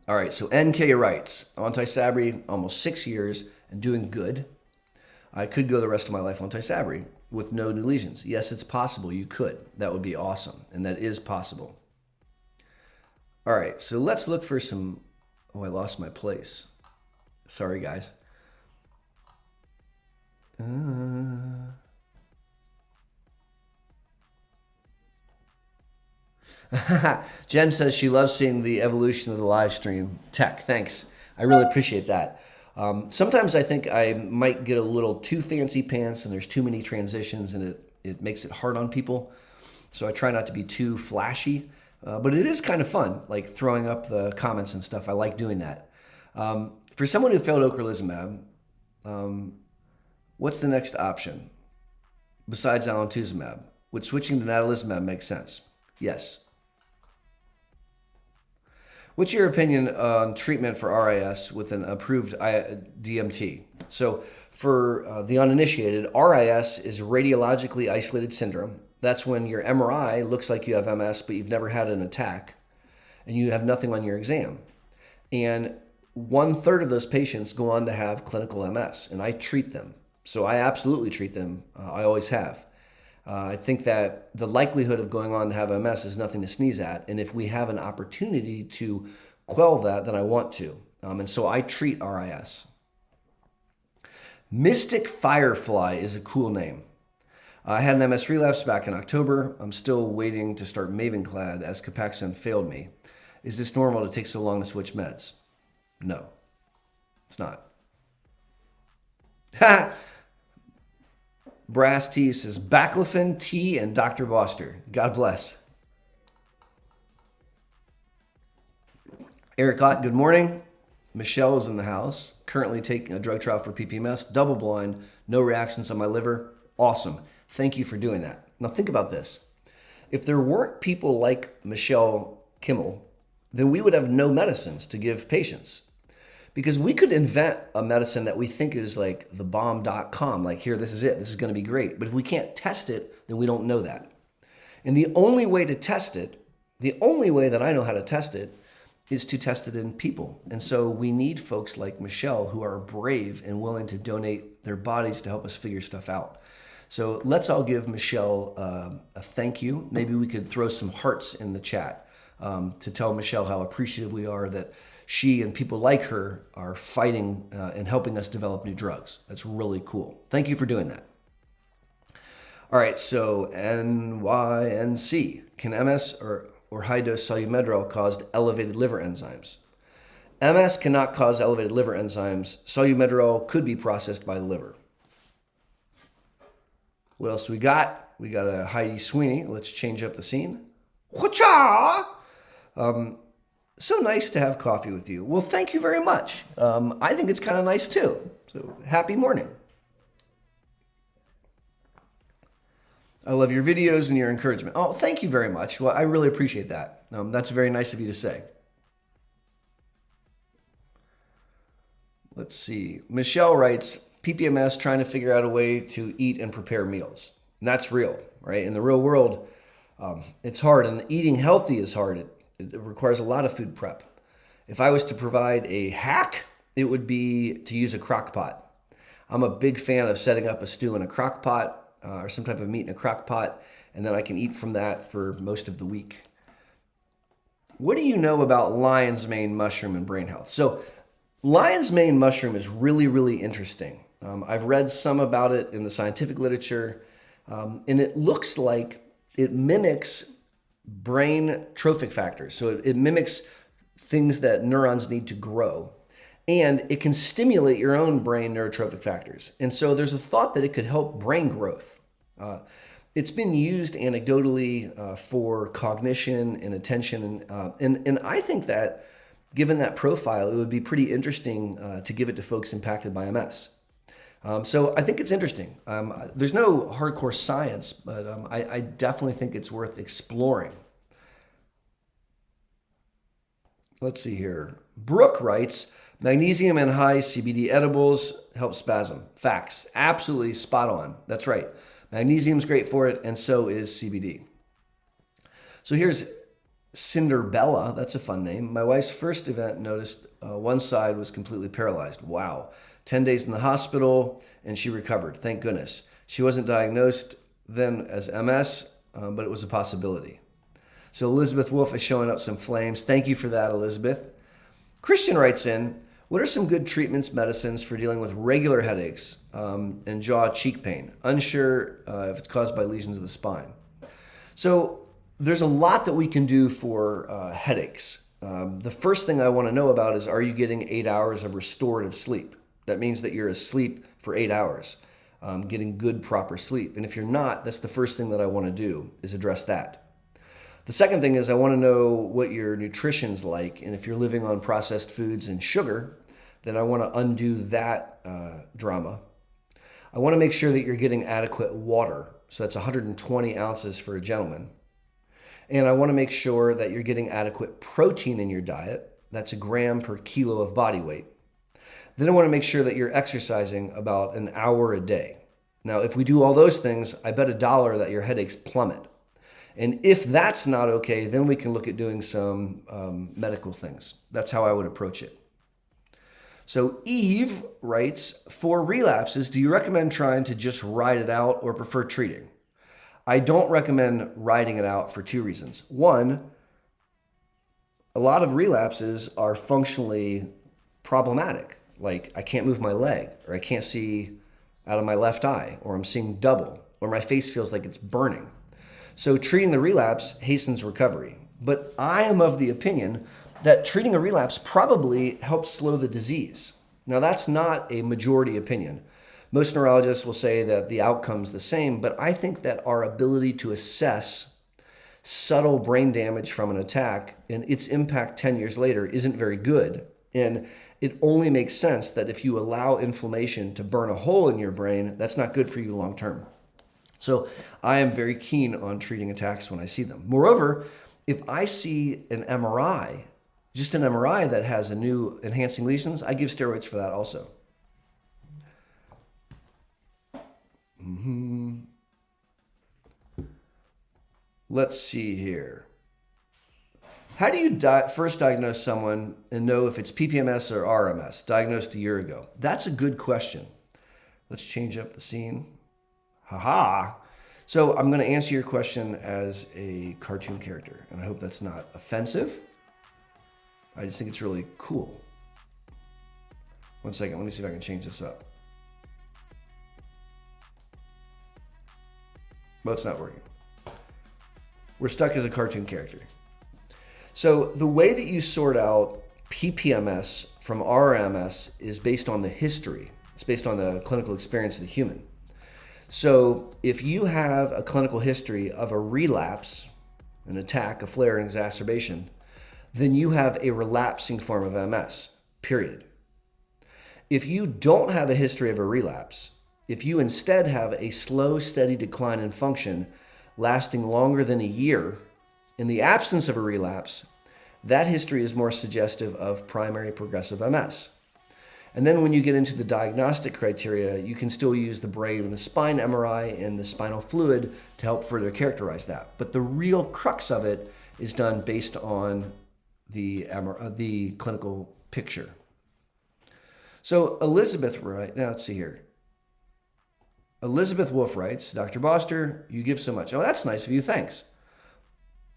All right, so NK writes, "On Tysabri almost 6 years and doing good. I could go the rest of my life on Tysabri with no new lesions." Yes, it's possible. You could. That would be awesome. And that is possible. All right, so let's look for some... Oh, I lost my place. Sorry, guys. Jen says she loves seeing the evolution of the live stream. Tech, thanks. I really appreciate that. Sometimes I think I might get a little too fancy pants and there's too many transitions and it makes it hard on people. So I try not to be too flashy, but it is kind of fun, like throwing up the comments and stuff. I like doing that. For someone who failed ocrelizumab, what's the next option besides alemtuzumab? Would switching to natalizumab make sense? Yes. What's your opinion on treatment for RIS with an approved DMT? So for the uninitiated, RIS is radiologically isolated syndrome. That's when your MRI looks like you have MS, but you've never had an attack and you have nothing on your exam. And 1/3 of those patients go on to have clinical MS, and I treat them. So I absolutely treat them. I always have. I think that the likelihood of going on to have MS is nothing to sneeze at. And if we have an opportunity to quell that, then I want to. And so I treat RIS. Mystic Firefly is a cool name. I had an MS relapse back in October. I'm still waiting to start Mavenclad as Copaxone failed me. Is this normal to take so long to switch meds? No, it's not. Ha! Brass T says, Baclofen, T, and Dr. Boster. God bless. Eric Ott, good morning. Michelle is in the house, currently taking a drug trial for PPMS, double blind, no reactions on my liver. Awesome. Thank you for doing that. Now think about this. If there weren't people like Michelle Kimmel, then we would have no medicines to give patients. Because we could invent a medicine that we think is like the bomb.com, like here, this is it, this is going to be great. But if we can't test it, then we don't know that. And the only way to test it, the only way that I know how to test it, is to test it in people. And so we need folks like Michelle who are brave and willing to donate their bodies to help us figure stuff out. So let's all give Michelle a thank you. Maybe we could throw some hearts in the chat to tell Michelle how appreciative we are that she and people like her are fighting and helping us develop new drugs. That's really cool. Thank you for doing that. All right, so NYNC. Can MS or high-dose solumedrol cause elevated liver enzymes? MS cannot cause elevated liver enzymes. Solumedrol could be processed by the liver. What else do we got? We got a Heidi Sweeney. Let's change up the scene. Wha-cha! So nice to have coffee with you. Well, thank you very much. I think it's kind of nice too. So happy morning. I love your videos and your encouragement. Oh, thank you very much. Well, I really appreciate that. That's very nice of you to say. Let's see. Michelle writes, PPMS trying to figure out a way to eat and prepare meals. And that's real, right? In the real world, it's hard, and eating healthy is hard. It requires a lot of food prep. If I was to provide a hack, it would be to use a crock pot. I'm a big fan of setting up a stew in a crock pot or some type of meat in a crock pot, and then I can eat from that for most of the week. What do you know about lion's mane mushroom and brain health? So lion's mane mushroom is really, really interesting. I've read some about it in the scientific literature, and it looks like it mimics brain trophic factors. So it mimics things that neurons need to grow. And it can stimulate your own brain neurotrophic factors. And so there's a thought that it could help brain growth. It's been used anecdotally for cognition and attention. And I think that given that profile, it would be pretty interesting to give it to folks impacted by MS. So I think it's interesting. There's no hardcore science, but I definitely think it's worth exploring. Let's see here. Brooke writes, magnesium and high CBD edibles help spasm. Facts. Absolutely spot on. That's right. Magnesium's great for it, and so is CBD. So here's Cinderbella. That's a fun name. My wife's first event noticed one side was completely paralyzed. Wow. 10 days in the hospital, and she recovered. Thank goodness. She wasn't diagnosed then as MS, but it was a possibility. So Elizabeth Wolf is showing up some flames. Thank you for that, Elizabeth. Christian writes in, what are some good treatments, medicines for dealing with regular headaches and jaw cheek pain? Unsure if it's caused by lesions of the spine. So there's a lot that we can do for headaches. The first thing I want to know about is, are you getting 8 hours of restorative sleep? That means that you're asleep for 8 hours, getting good, proper sleep. And if you're not, that's the first thing that I want to do, is address that. The second thing is I want to know what your nutrition's like, and if you're living on processed foods and sugar, then I want to undo that drama. I want to make sure that you're getting adequate water. So that's 120 ounces for a gentleman. And I want to make sure that you're getting adequate protein in your diet. That's a gram per kilo of body weight. Then I want to make sure that you're exercising about an hour a day. Now, if we do all those things, I bet $1 that your headaches plummet. And if that's not okay, then we can look at doing some medical things. That's how I would approach it. So Eve writes, for relapses, do you recommend trying to just ride it out or prefer treating? I don't recommend riding it out for 2 reasons. One, a lot of relapses are functionally problematic. Like I can't move my leg, or I can't see out of my left eye, or I'm seeing double, or my face feels like it's burning. So treating the relapse hastens recovery. But I am of the opinion that treating a relapse probably helps slow the disease. Now, that's not a majority opinion. Most neurologists will say that the outcome's the same, but I think that our ability to assess subtle brain damage from an attack and its impact 10 years later isn't very good. And it only makes sense that if you allow inflammation to burn a hole in your brain, that's not good for you long term. So I am very keen on treating attacks when I see them. Moreover, if I see an MRI, just an MRI that has a new enhancing lesions, I give steroids for that also. Let's see here. How do you first diagnose someone and know if it's PPMS or RMS, diagnosed a year ago? That's a good question. Let's change up the scene. Haha. So I'm going to answer your question as a cartoon character, and I hope that's not offensive. I just think it's really cool. One second, let me see if I can change this up. Well, it's not working. We're stuck as a cartoon character. So the way that you sort out PPMS from RMS is based on the history. It's based on the clinical experience of the human. So if you have a clinical history of a relapse, an attack, a flare, an exacerbation, then you have a relapsing form of MS, period. If you don't have a history of a relapse, if you instead have a slow, steady decline in function lasting longer than a year, in the absence of a relapse, that history is more suggestive of primary progressive MS. And then when you get into the diagnostic criteria, you can still use the brain and the spine MRI and the spinal fluid to help further characterize that. But the real crux of it is done based on the clinical picture. So Elizabeth now let's see here. Elizabeth Wolf writes, Dr. Boster, you give so much. Oh, that's nice of you. Thanks.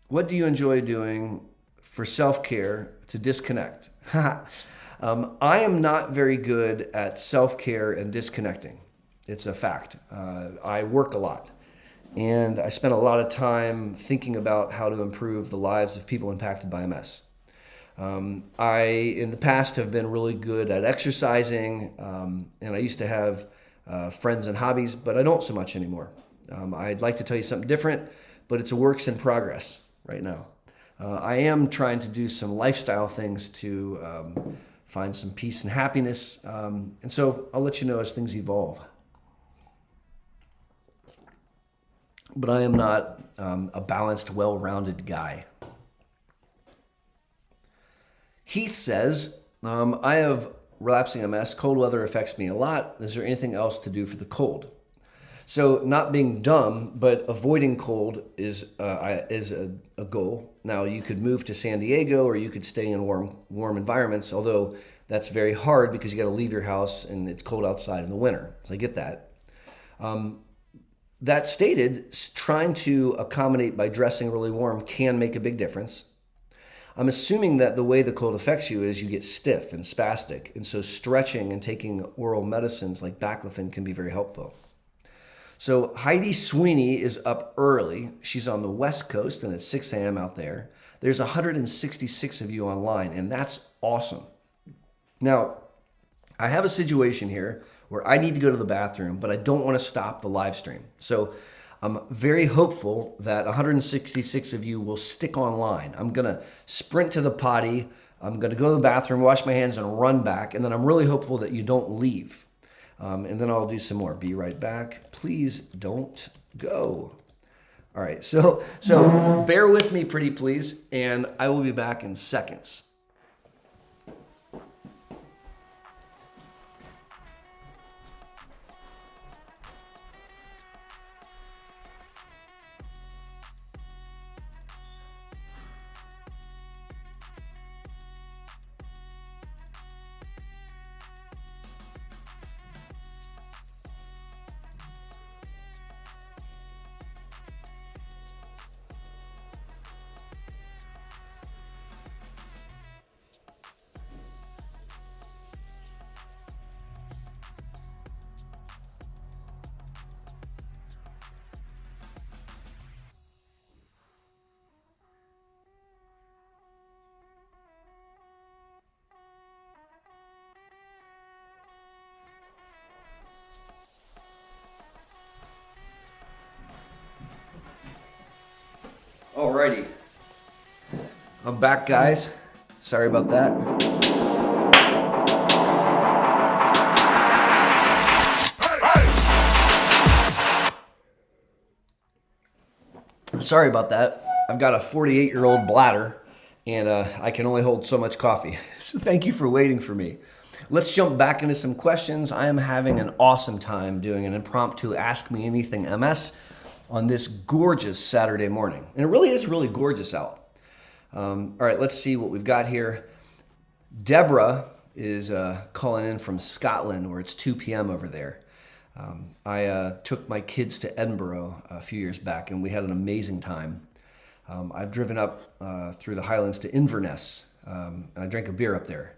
What do you enjoy doing for self-care to disconnect? I am not very good at self-care and disconnecting. It's a fact. I work a lot, and I spend a lot of time thinking about how to improve the lives of people impacted by MS. I, in the past, have been really good at exercising, and I used to have friends and hobbies, but I don't so much anymore. I'd like to tell you something different, but it's a works in progress right now. I am trying to do some lifestyle things to find some peace and happiness, and so I'll let you know as things evolve. But I am not a balanced, well-rounded guy. Heath says, I have relapsing MS. Cold weather affects me a lot. Is there anything else to do for the cold? So not being dumb, but avoiding cold is a goal. Now you could move to San Diego, or you could stay in warm environments, although that's very hard because you got to leave your house and it's cold outside in the winter. So I get that. That stated, trying to accommodate by dressing really warm can make a big difference. I'm assuming that the way the cold affects you is you get stiff and spastic, and so stretching and taking oral medicines like Baclofen can be very helpful. So Heidi Sweeney is up early. She's on the West Coast, and it's 6 a.m. out there. There's 166 of you online, and that's awesome. Now, I have a situation here where I need to go to the bathroom, but I don't want to stop the live stream. So I'm very hopeful that 166 of you will stick online. I'm going to sprint to the potty. I'm going to go to the bathroom, wash my hands, and run back. And then I'm really hopeful that you don't leave. And then I'll do some more. Be right back. Please don't go. All right, so bear with me, pretty please, and I will be back in seconds. Alrighty, I'm back, guys. Sorry about that. Sorry about that. I've got a 48-year-old bladder, and I can only hold so much coffee. So thank you for waiting for me. Let's jump back into some questions. I am having an awesome time doing an impromptu Ask Me Anything MS on this gorgeous Saturday morning. And it really is really gorgeous out. All right, let's see what we've got here. Deborah is calling in from Scotland, where it's 2 p.m. over there. I took my kids to Edinburgh a few years back, and we had an amazing time. I've driven up through the Highlands to Inverness, and I drank a beer up there.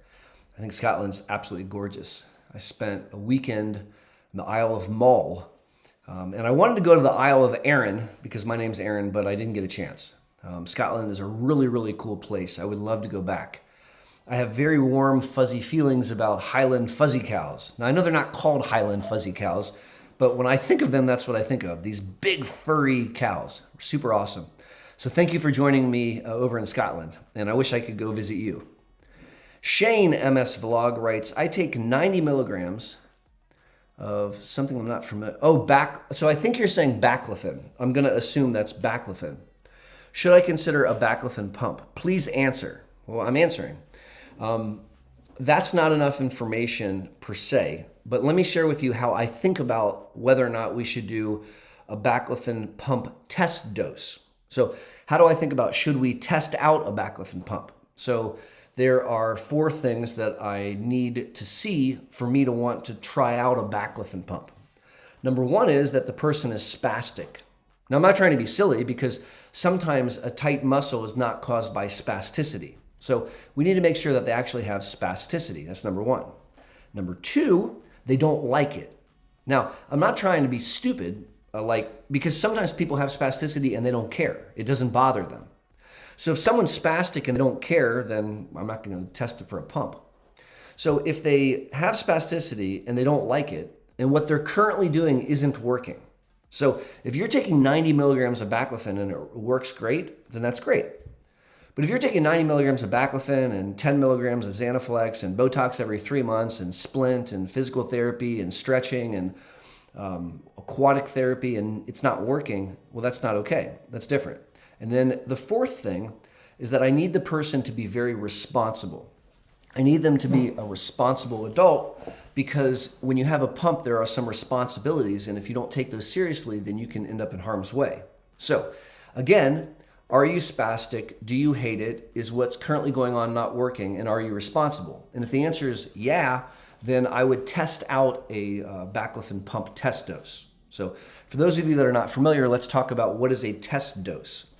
I think Scotland's absolutely gorgeous. I spent a weekend in the Isle of Mull, and I wanted to go to the Isle of Arran because my name's Aaron, but I didn't get a chance. Scotland is a really, really cool place. I would love to go back. I have very warm, fuzzy feelings about Highland fuzzy cows. Now, I know they're not called Highland fuzzy cows, but when I think of them, that's what I think of. These big, furry cows. Super awesome. So thank you for joining me over in Scotland, and I wish I could go visit you. Shane MS Vlog writes, I take 90 milligrams of something I'm not familiar. Oh, so I think you're saying Baclofen. I'm going to assume that's Baclofen. Should I consider a Baclofen pump? Please answer. Well, I'm answering. That's not enough information per se, but let me share with you how I think about whether or not we should do a Baclofen pump test dose. So how do I think about should we test out a Baclofen pump? So there are 4 things that I need to see for me to want to try out a Baclofen pump. Number 1 is that the person is spastic. Now, I'm not trying to be silly because sometimes a tight muscle is not caused by spasticity. So we need to make sure that they actually have spasticity. That's number 1. Number 2, they don't like it. Now, I'm not trying to be stupid, because sometimes people have spasticity and they don't care. It doesn't bother them. So if someone's spastic and they don't care, then I'm not going to test it for a pump. So if they have spasticity and they don't like it, and what they're currently doing isn't working. So if you're taking 90 milligrams of Baclofen and it works great, then that's great. But if you're taking 90 milligrams of Baclofen and 10 milligrams of Xanaflex and Botox every 3 months and splint and physical therapy and stretching and aquatic therapy and it's not working, well, that's not okay. That's different. And then the 4th thing is that I need the person to be very responsible. I need them to be a responsible adult because when you have a pump, there are some responsibilities. And if you don't take those seriously, then you can end up in harm's way. So again, are you spastic? Do you hate it? Is what's currently going on not working? And are you responsible? And if the answer is yeah, then I would test out a Baclofen pump test dose. So for those of you that are not familiar, let's talk about what is a test dose.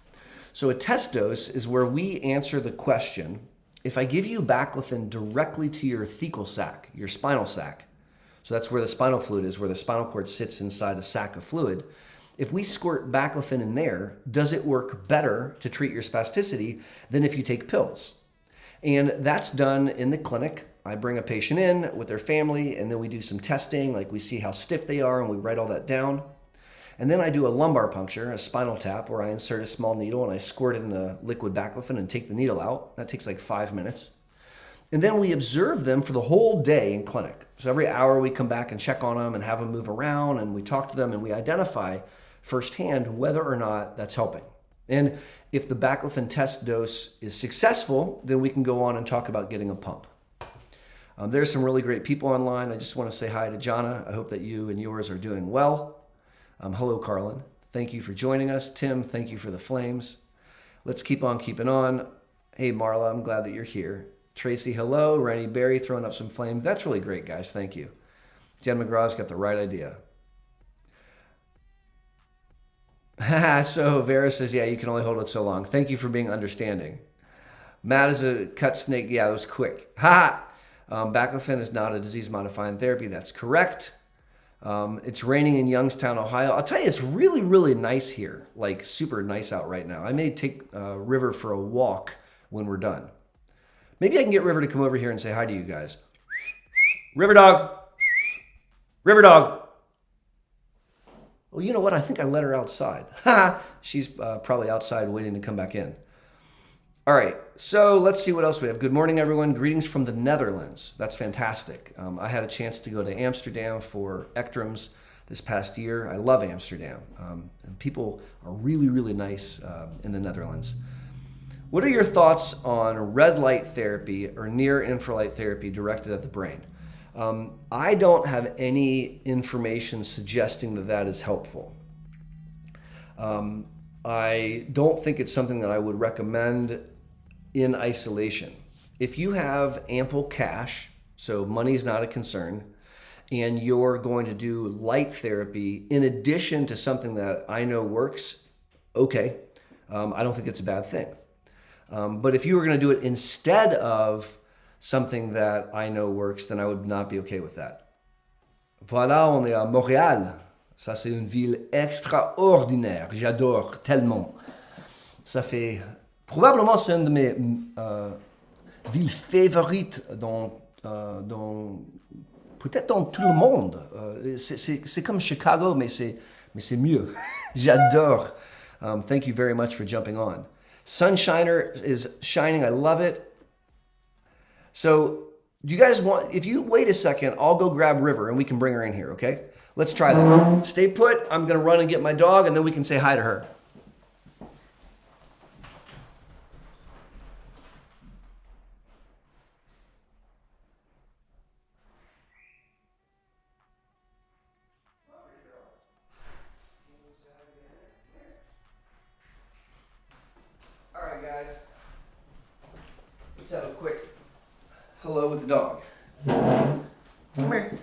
So a test dose is where we answer the question, if I give you Baclofen directly to your thecal sac, your spinal sac, so that's where the spinal fluid is, where the spinal cord sits inside a sac of fluid. If we squirt Baclofen in there, does it work better to treat your spasticity than if you take pills? And that's done in the clinic. I bring a patient in with their family, and then we do some testing, like we see how stiff they are, and we write all that down. And then I do a lumbar puncture, a spinal tap, where I insert a small needle and I squirt in the liquid Baclofen and take the needle out. That takes like 5 minutes. And then we observe them for the whole day in clinic. So every hour we come back and check on them and have them move around, and we talk to them and we identify firsthand whether or not that's helping. And if the baclofen test dose is successful, then we can go on and talk about getting a pump. There's some really great people online. I just want to say hi to Jana. I hope that you and yours are doing well. Hello, Carlin. Thank you for joining us. Tim, thank you for the flames. Let's keep on keeping on. Hey, Marla, I'm glad that you're here. Tracy, hello. Rennie Berry throwing up some flames. That's really great, guys. Thank you. Jen McGraw's got the right idea. So Vera says, yeah, you can only hold it so long. Thank you for being understanding. Matt is a cut snake. Yeah, that was quick. Ha! Baclofen is not a disease-modifying therapy. That's correct. It's raining in Youngstown, Ohio. I'll tell you, it's really, really nice here. Like, super nice out right now. I may take River for a walk when we're done. Maybe I can get River to come over here and say hi to you guys. River dog. River dog. Well, you know what? I think I let her outside. She's probably outside waiting to come back in. All right, so let's see what else we have. Good morning, everyone. Greetings from the Netherlands. That's fantastic. I had a chance to go to Amsterdam for ECTRIMS this past year. I love Amsterdam, and people are really, really nice in the Netherlands. What are your thoughts on red light therapy or near infralight therapy directed at the brain? I don't have any information suggesting that that is helpful. I don't think it's something that I would recommend in isolation. If you have ample cash, so money's not a concern, and you're going to do light therapy in addition to something that I know works, okay. I don't think it's a bad thing. But if you were going to do it instead of something that I know works, then I would not be okay with that. Voilà, on est à Montréal. Ça, c'est une ville extraordinaire. J'adore tellement. Ça fait... Probablement, c'est une de mes villes favorites peut-être dans tout le monde. C'est comme Chicago, mais c'est mieux. J'adore. Thank you very much for jumping on. Sunshiner is shining. I love it. So, do you guys want, if you wait a second, I'll go grab River and we can bring her in here, okay? Let's try that. Stay put. I'm going to run and get my dog and then we can say hi to her. All right, guys. Let's have a quick hello with the dog. Come here.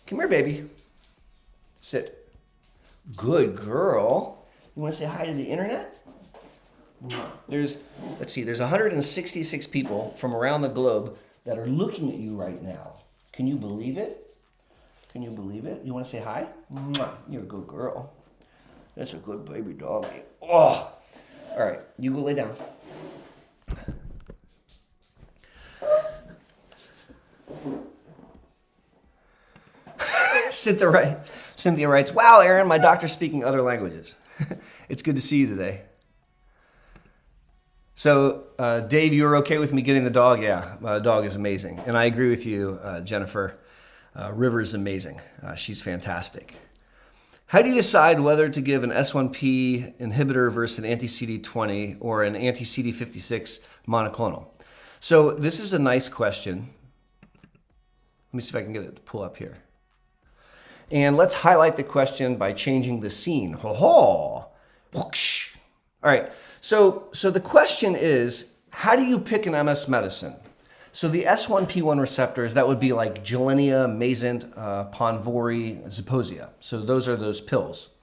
Come here, baby. Sit. Good girl. You want to say hi to the internet? Let's see, there's 166 people from around the globe that are looking at you right now. Can you believe it? Can you believe it? You want to say hi? You're a good girl. That's a good baby dog. Oh. All right, you go lay down. Cynthia writes, wow, Aaron, my doctor's speaking other languages. It's good to see you today. So, Dave, you were okay with me getting the dog? Yeah, the dog is amazing. And I agree with you, Jennifer. River is amazing. She's fantastic. How do you decide whether to give an S1P inhibitor versus an anti-CD20 or an anti-CD56 monoclonal? So this is a nice question. Let me see if I can get it to pull up here. And let's highlight the question by changing the scene. Ho-ho! Whoosh. All right, so the question is, how do you pick an MS medicine? So the S1P1 receptors, that would be like Gilenya, Mayzent, Ponvory, Zeposia. So those are those pills.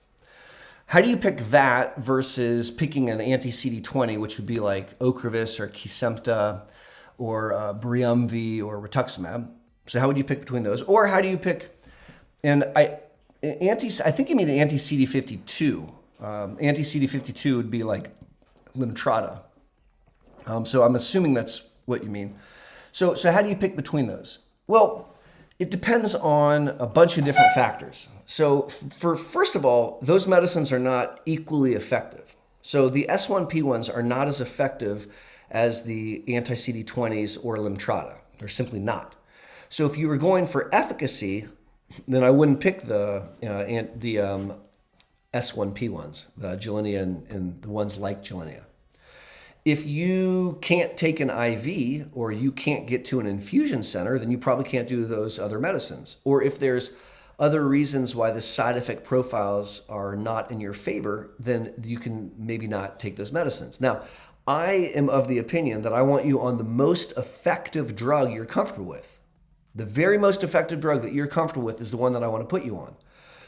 How do you pick that versus picking an anti-CD20, which would be like Okervis or Kesimpta or Briumvi or rituximab? So how would you pick between those? Or how do you pick, and I think you mean an anti-CD52. Anti-CD52 would be like Limtrada. So I'm assuming that's what you mean. So how do you pick between those? Well, it depends on a bunch of different factors. So first of all, those medicines are not equally effective. So the S1P ones are not as effective as the anti-CD20s or Limtrada. They're simply not. So if you were going for efficacy, then I wouldn't pick the S1P ones, the Gilenya and the ones like Gilenya. If you can't take an IV or you can't get to an infusion center, then you probably can't do those other medicines. Or if there's other reasons why the side effect profiles are not in your favor, then you can maybe not take those medicines. Now, I am of the opinion that I want you on the most effective drug you're comfortable with. The very most effective drug that you're comfortable with is the one that I want to put you on.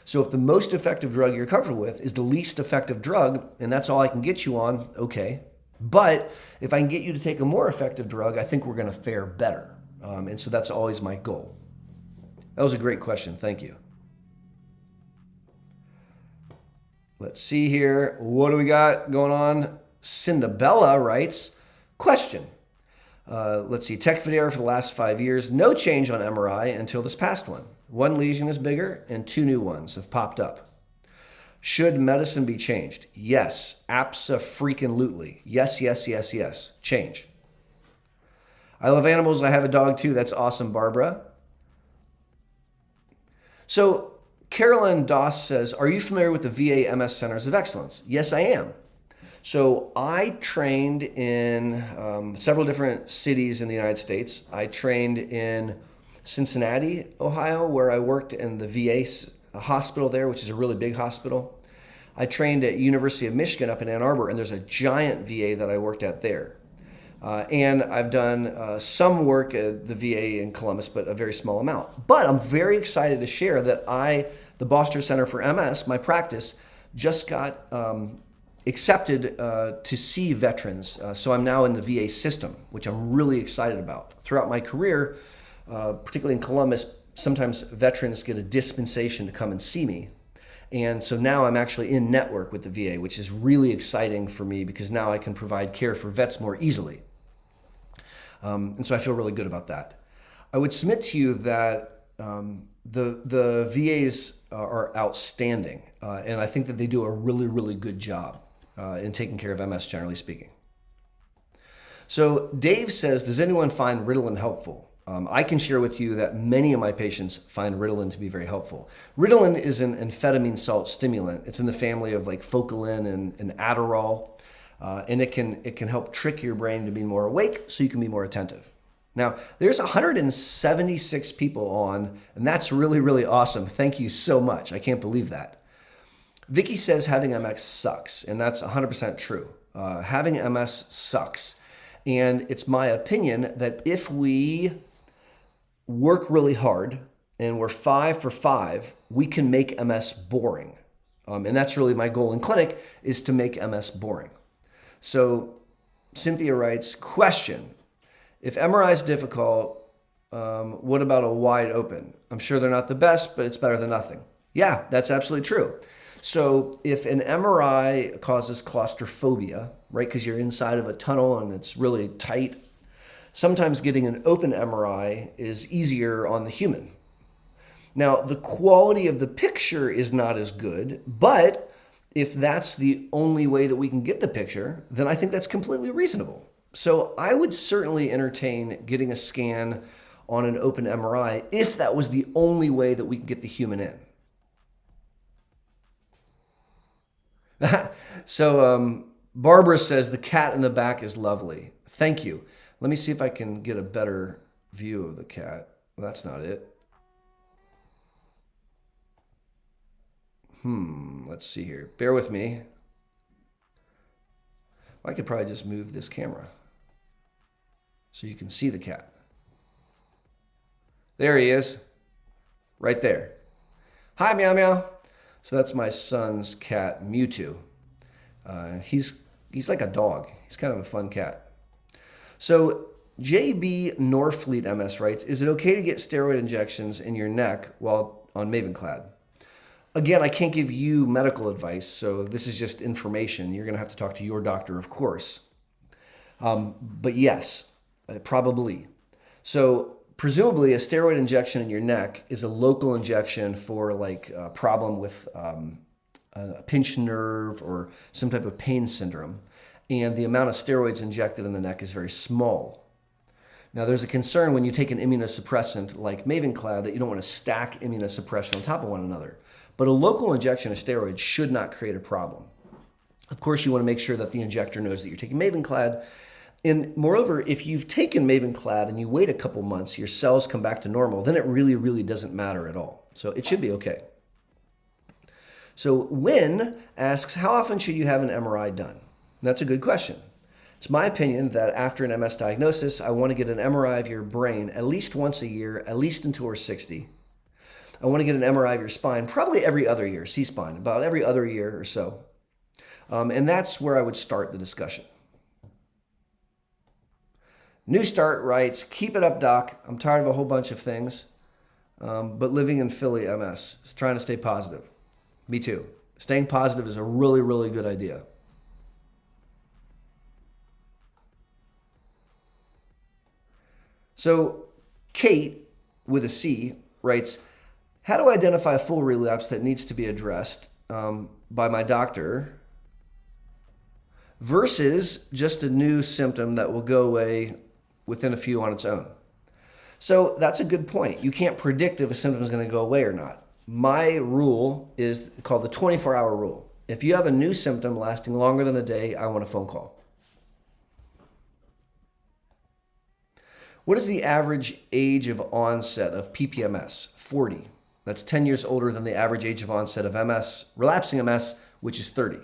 So if the most effective drug you're comfortable with is the least effective drug, and that's all I can get you on, okay. But if I can get you to take a more effective drug, I think we're going to fare better. And so that's always my goal. That was a great question. Thank you. Let's see here. What do we got going on? Cindabella writes, question. Let's see. Tecfidera for the last 5 years. No change on MRI until this past one. One lesion is bigger and 2 new ones have popped up. Should medicine be changed? Yes, abso-freaking-lutely. Yes, yes, yes, yes. Change. I love animals. I have a dog too. That's awesome, Barbara. So Carolyn Doss says, are you familiar with the VA MS Centers of Excellence? Yes, I am. So I trained in several different cities in the United States. I trained in Cincinnati, Ohio, where I worked in the VA hospital there, which is a really big hospital. I trained at University of Michigan up in Ann Arbor, and there's a giant VA that I worked at there. And I've done some work at the VA in Columbus, but a very small amount. But I'm very excited to share that the Boster Center for MS, my practice, just got accepted to see veterans. So I'm now in the VA system, which I'm really excited about. Throughout my career, particularly in Columbus, sometimes veterans get a dispensation to come and see me. And so now I'm actually in network with the VA, which is really exciting for me because now I can provide care for vets more easily. And so I feel really good about that. I would submit to you that the VAs are outstanding. And I think that they do a really, really good job in taking care of MS, generally speaking. So Dave says, does anyone find Ritalin helpful? I can share with you that many of my patients find Ritalin to be very helpful. Ritalin is an amphetamine salt stimulant. It's in the family of like Focalin and Adderall, and it can help trick your brain to be more awake so you can be more attentive. Now, there's 176 people on, and that's really, really awesome. Thank you so much. I can't believe that. Vicky says having MS sucks, and that's 100% true. Having MS sucks, and it's my opinion that if we work really hard and we're 5 for 5, we can make MS boring. And that's really my goal in clinic, is to make MS boring. So Cynthia writes, question, if MRI is difficult, what about a wide open? I'm sure they're not the best, but it's better than nothing. Yeah, that's absolutely true. So if an MRI causes claustrophobia, right, because you're inside of a tunnel and it's really tight, sometimes getting an open MRI is easier on the human. Now, the quality of the picture is not as good, but if that's the only way that we can get the picture, then I think that's completely reasonable. So I would certainly entertain getting a scan on an open MRI if that was the only way that we can get the human in. So Barbara says the cat in the back is lovely. Thank you. Let me see if I can get a better view of the cat. Well, that's not it. Let's see here. Bear with me. I could probably just move this camera so you can see the cat. There he is, right there. Hi, meow meow. So that's my son's cat, Mewtwo. He's like a dog. He's kind of a fun cat. So JB Norfleet MS writes, is it okay to get steroid injections in your neck while on Mavenclad? Again, I can't give you medical advice, so this is just information. You're going to have to talk to your doctor, of course. But yes, probably. So presumably a steroid injection in your neck is a local injection for like a problem with a pinched nerve or some type of pain syndrome. and the amount of steroids injected in the neck is very small. Now, there's a concern when you take an immunosuppressant like Mavenclad that you don't want to stack immunosuppression on top of one another. But a local injection of steroids should not create a problem. Of course, you want to make sure that the injector knows that you're taking Mavenclad. And moreover, if you've taken Mavenclad and you wait a couple months, your cells come back to normal, then it really, really doesn't matter at all. So it should be okay. So Wynn asks, how often should you have an MRI done? And that's a good question. It's my opinion that after an MS diagnosis, I want to get an MRI of your brain at least once a year, at least until we're 60. I want to get an MRI of your spine probably every other year, C-spine, about every other year or so. And that's where I would start the discussion. New Start writes, keep it up, doc. I'm tired of a whole bunch of things, but living in Philly, MS, is trying to stay positive. Me too. Staying positive is a really, really good idea. So Kate, with a C, writes, how do I identify a full relapse that needs to be addressed by my doctor versus just a new symptom that will go away within a few on its own? So that's a good point. You can't predict if a symptom is going to go away or not. My rule is called the 24-hour rule. If you have a new symptom lasting longer than a day, I want a phone call. What is the average age of onset of PPMS? 40. That's 10 years older than the average age of onset of MS, relapsing MS, which is 30.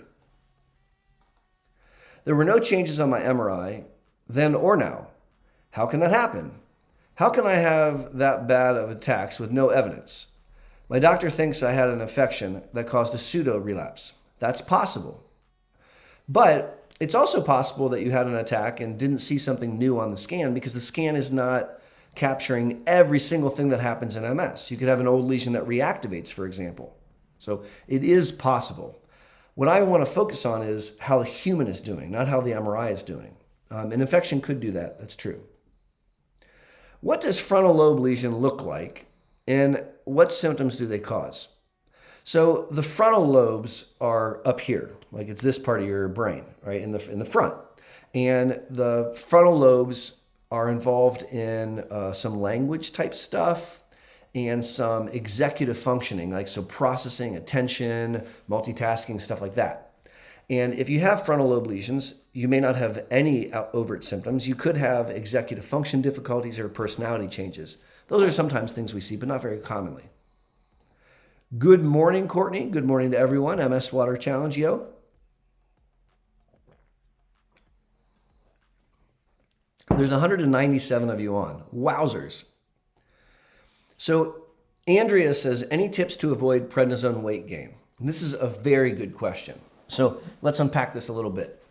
There were no changes on my MRI then or now. How can that happen? How can I have that bad of attacks with no evidence? My doctor thinks I had an infection that caused a pseudo-relapse. That's possible. But it's also possible that you had an attack and didn't see something new on the scan because the scan is not capturing every single thing that happens in MS. You could have an old lesion that reactivates, for example. So it is possible. What I want to focus on is how the human is doing, not how the MRI is doing. An infection could do that. That's true. What does frontal lobe lesion look like, and what symptoms do they cause? So the frontal lobes are up here, like it's this part of your brain, right, in the front. And the frontal lobes are involved in some language type stuff and some executive functioning, like so processing, attention, multitasking, stuff like that. And if you have frontal lobe lesions, you may not have any overt symptoms. You could have executive function difficulties or personality changes. Those are sometimes things we see, but not very commonly. Good morning, Courtney. Good morning to everyone. MS Water Challenge, yo. There's 197 of you on. Wowzers. So Andrea says, any tips to avoid prednisone weight gain? And this is a very good question. So let's unpack this a little bit.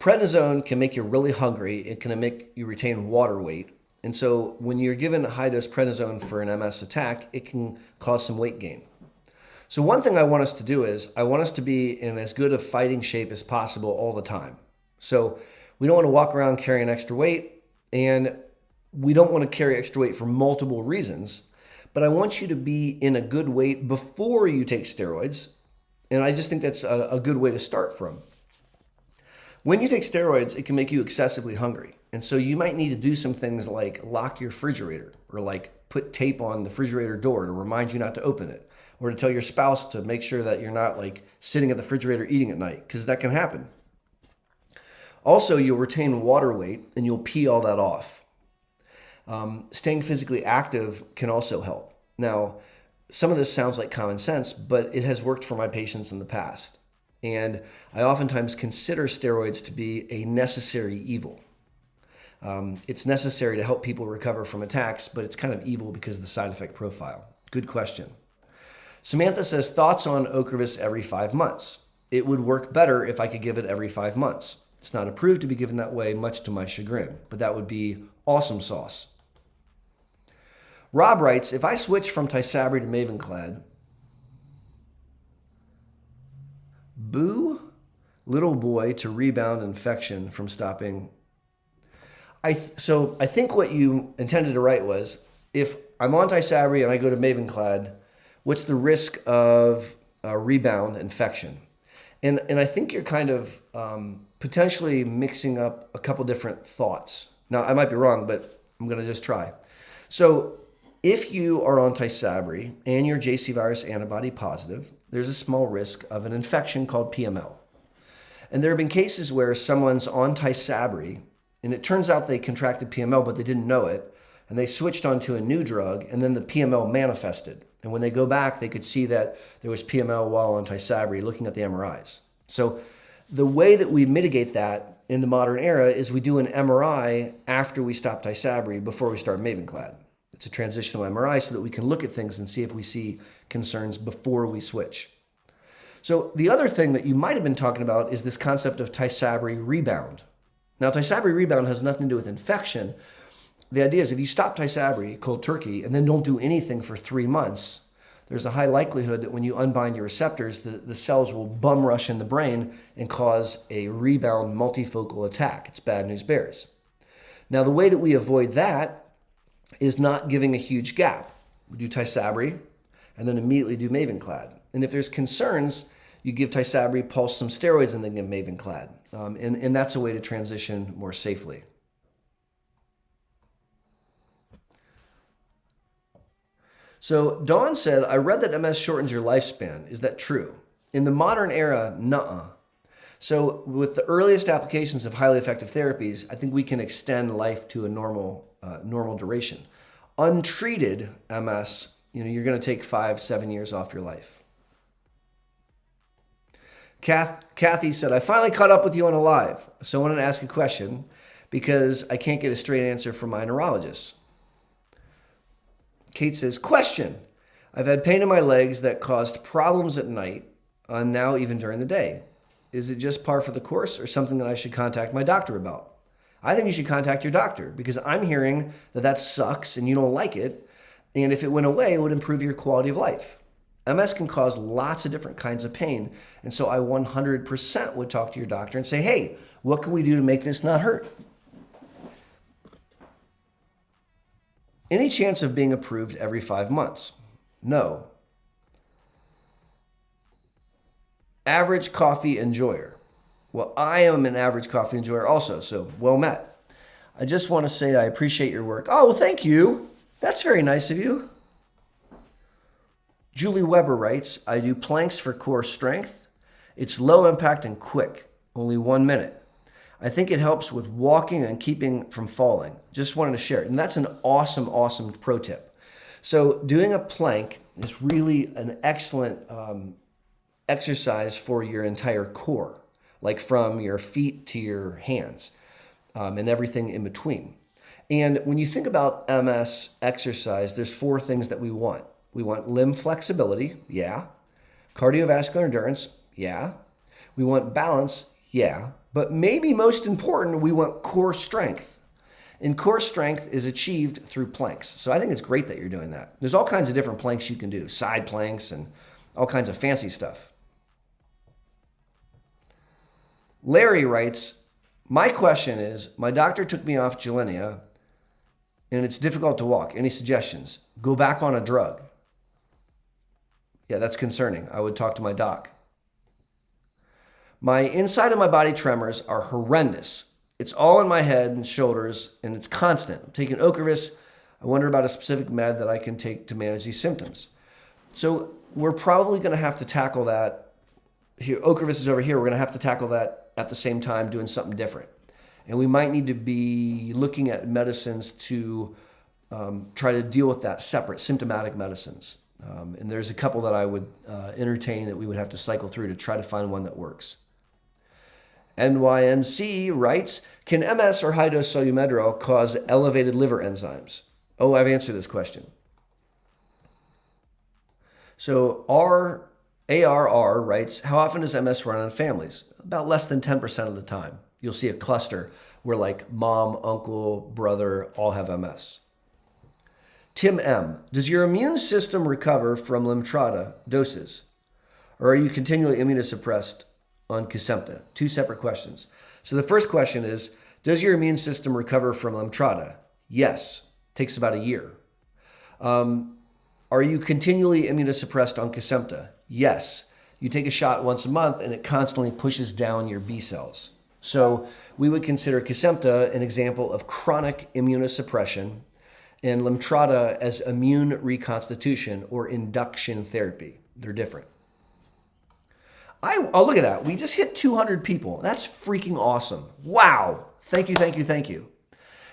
Prednisone can make you really hungry. It can make you retain water weight. And so when you're given high-dose prednisone for an MS attack, it can cause some weight gain. So one thing I want us to do is I want us to be in as good a fighting shape as possible all the time. So we don't want to walk around carrying extra weight, and we don't want to carry extra weight for multiple reasons, but I want you to be in a good weight before you take steroids, and I just think that's a good way to start from. When you take steroids, it can make you excessively hungry, and so you might need to do some things like lock your refrigerator or like put tape on the refrigerator door to remind you not to open it, or to tell your spouse to make sure that you're not like sitting at the refrigerator eating at night, because that can happen. Also, you'll retain water weight and you'll pee all that off. Staying physically active can also help. Now, some of this sounds like common sense, but it has worked for my patients in the past. And I oftentimes consider steroids to be a necessary evil. It's necessary to help people recover from attacks, but it's kind of evil because of the side effect profile. Good question. Samantha says, thoughts on Okervis every 5 months. It would work better if I could give it every 5 months. It's not approved to be given that way, much to my chagrin, but that would be awesome sauce. Rob writes, if I switch from Tysabri to Mavenclad, boo little boy to rebound infection from stopping. So I think what you intended to write was, if I'm on Tysabri and I go to Mavenclad, what's the risk of a rebound infection? And I think you're kind of potentially mixing up a couple different thoughts. Now, I might be wrong, but I'm going to just try. So if you are on Tysabri and you're JC virus antibody positive, there's a small risk of an infection called PML. And there have been cases where someone's on Tysabri, and it turns out they contracted PML, but they didn't know it, and they switched onto a new drug, and then the PML manifested. And when they go back, they could see that there was PML while on Tysabri, looking at the MRIs. So the way that we mitigate that in the modern era is we do an MRI after we stop Tysabri before we start Mavenclad. It's a transitional MRI so that we can look at things and see if we see concerns before we switch. So the other thing that you might have been talking about is this concept of Tysabri rebound. Now, Tysabri rebound has nothing to do with infection. The idea is if you stop Tysabri cold turkey and then don't do anything for 3 months, there's a high likelihood that when you unbind your receptors, the cells will bum rush in the brain and cause a rebound multifocal attack. It's bad news bears. Now, the way that we avoid that is not giving a huge gap. We do Tysabri and then immediately do Mavenclad. And if there's concerns, you give Tysabri, pulse some steroids, and then give Mavenclad. And that's a way to transition more safely. So Dawn said, I read that MS shortens your lifespan. Is that true? In the modern era, nuh-uh. So with the earliest applications of highly effective therapies, I think we can extend life to a normal duration. Untreated MS, you're going to take 5-7 years off your life. Kathy said, I finally caught up with you on a live, so I wanted to ask a question because I can't get a straight answer from my neurologist. Kate says, question. I've had pain in my legs that caused problems at night and now even during the day. Is it just par for the course or something that I should contact my doctor about? I think you should contact your doctor because I'm hearing that sucks and you don't like it. And if it went away, it would improve your quality of life. MS can cause lots of different kinds of pain. And so I 100% would talk to your doctor and say, hey, what can we do to make this not hurt? Any chance of being approved every 5 months? No. Average coffee enjoyer. Well, I am an average coffee enjoyer also, so well met. I just want to say I appreciate your work. Oh, well, thank you. That's very nice of you. Julie Weber writes, I do planks for core strength. It's low impact and quick, only 1 minute. I think it helps with walking and keeping from falling. Just wanted to share it. And that's an awesome, awesome pro tip. So doing a plank is really an excellent exercise for your entire core, like from your feet to your hands and everything in between. And when you think about MS exercise, there's 4 things that we want. We want limb flexibility, yeah. Cardiovascular endurance, yeah. We want balance, yeah. But maybe most important, we want core strength. And core strength is achieved through planks. So I think it's great that you're doing that. There's all kinds of different planks you can do, side planks and all kinds of fancy stuff. Larry writes, my question is, my doctor took me off Gilenya and it's difficult to walk. Any suggestions? Go back on a drug. Yeah, that's concerning. I would talk to my doc. My inside of my body tremors are horrendous. It's all in my head and shoulders, and it's constant. I'm taking Okervis. I wonder about a specific med that I can take to manage these symptoms. So we're probably going to have to tackle that. Here, Okervis is over here. We're going to have to tackle that at the same time, doing something different. And we might need to be looking at medicines to try to deal with that separate, symptomatic medicines. And there's a couple that I would entertain that we would have to cycle through to try to find one that works. NYNC writes, can MS or high-dose Solumedrol cause elevated liver enzymes? Oh, I've answered this question. So ARR writes, how often does MS run on families? About less than 10% of the time. You'll see a cluster where like mom, uncle, brother all have MS. Tim M, does your immune system recover from Lemtrada doses? Or are you continually immunosuppressed on Kesimpta? 2 separate questions. So the first question is, does your immune system recover from Lemtrada? Yes. Takes about a year. Are you continually immunosuppressed on Kesimpta? Yes. You take a shot once a month and it constantly pushes down your B cells. So we would consider Kesimpta an example of chronic immunosuppression and Lemtrada as immune reconstitution or induction therapy. They're different. Oh, look at that. We just hit 200 people. That's freaking awesome. Wow. Thank you, thank you, thank you.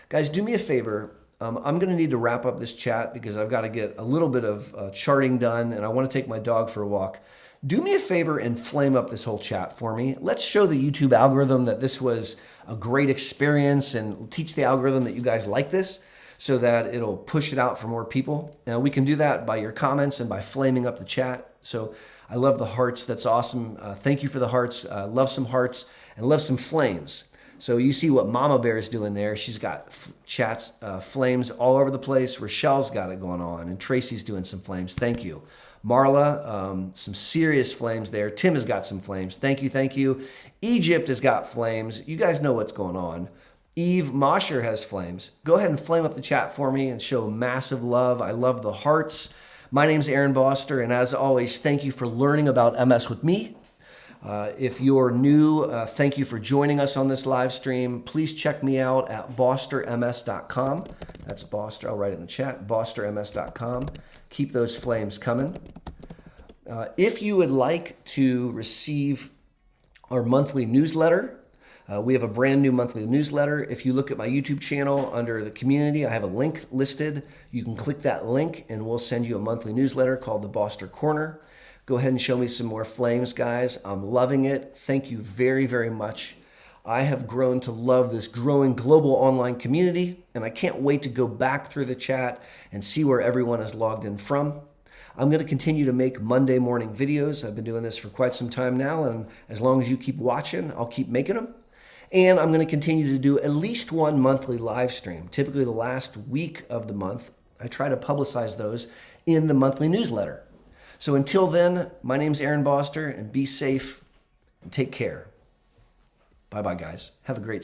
Guys, do me a favor. I'm going to need to wrap up this chat because I've got to get a little bit of charting done and I want to take my dog for a walk. Do me a favor and flame up this whole chat for me. Let's show the YouTube algorithm that this was a great experience and teach the algorithm that you guys like this so that it'll push it out for more people. Now, we can do that by your comments and by flaming up the chat. So I love the hearts. That's awesome. Thank you for the hearts. Love some hearts and love some flames. So you see what Mama Bear is doing there. She's got flames all over the place. Rochelle's got it going on. And Tracy's doing some flames. Thank you. Marla, some serious flames there. Tim has got some flames. Thank you, thank you. Egypt has got flames. You guys know what's going on. Eve Mosher has flames. Go ahead and flame up the chat for me and show massive love. I love the hearts. My name's Aaron Boster, and as always, thank you for learning about MS with me. If you're new, thank you for joining us on this live stream. Please check me out at bosterms.com. That's Boster. I'll write it in the chat, bosterms.com. Keep those flames coming. If you would like to receive our monthly newsletter, we have a brand new monthly newsletter. If you look at my YouTube channel under the community, I have a link listed. You can click that link and we'll send you a monthly newsletter called the Boster Corner. Go ahead and show me some more flames, guys. I'm loving it. Thank you very, very much. I have grown to love this growing global online community, and I can't wait to go back through the chat and see where everyone is logged in from. I'm going to continue to make Monday morning videos. I've been doing this for quite some time now, and as long as you keep watching, I'll keep making them. And I'm going to continue to do at least one monthly live stream, typically the last week of the month. I try to publicize those in the monthly newsletter. So until then, my name's Aaron Boster, and be safe and take care. Bye-bye, guys. Have a great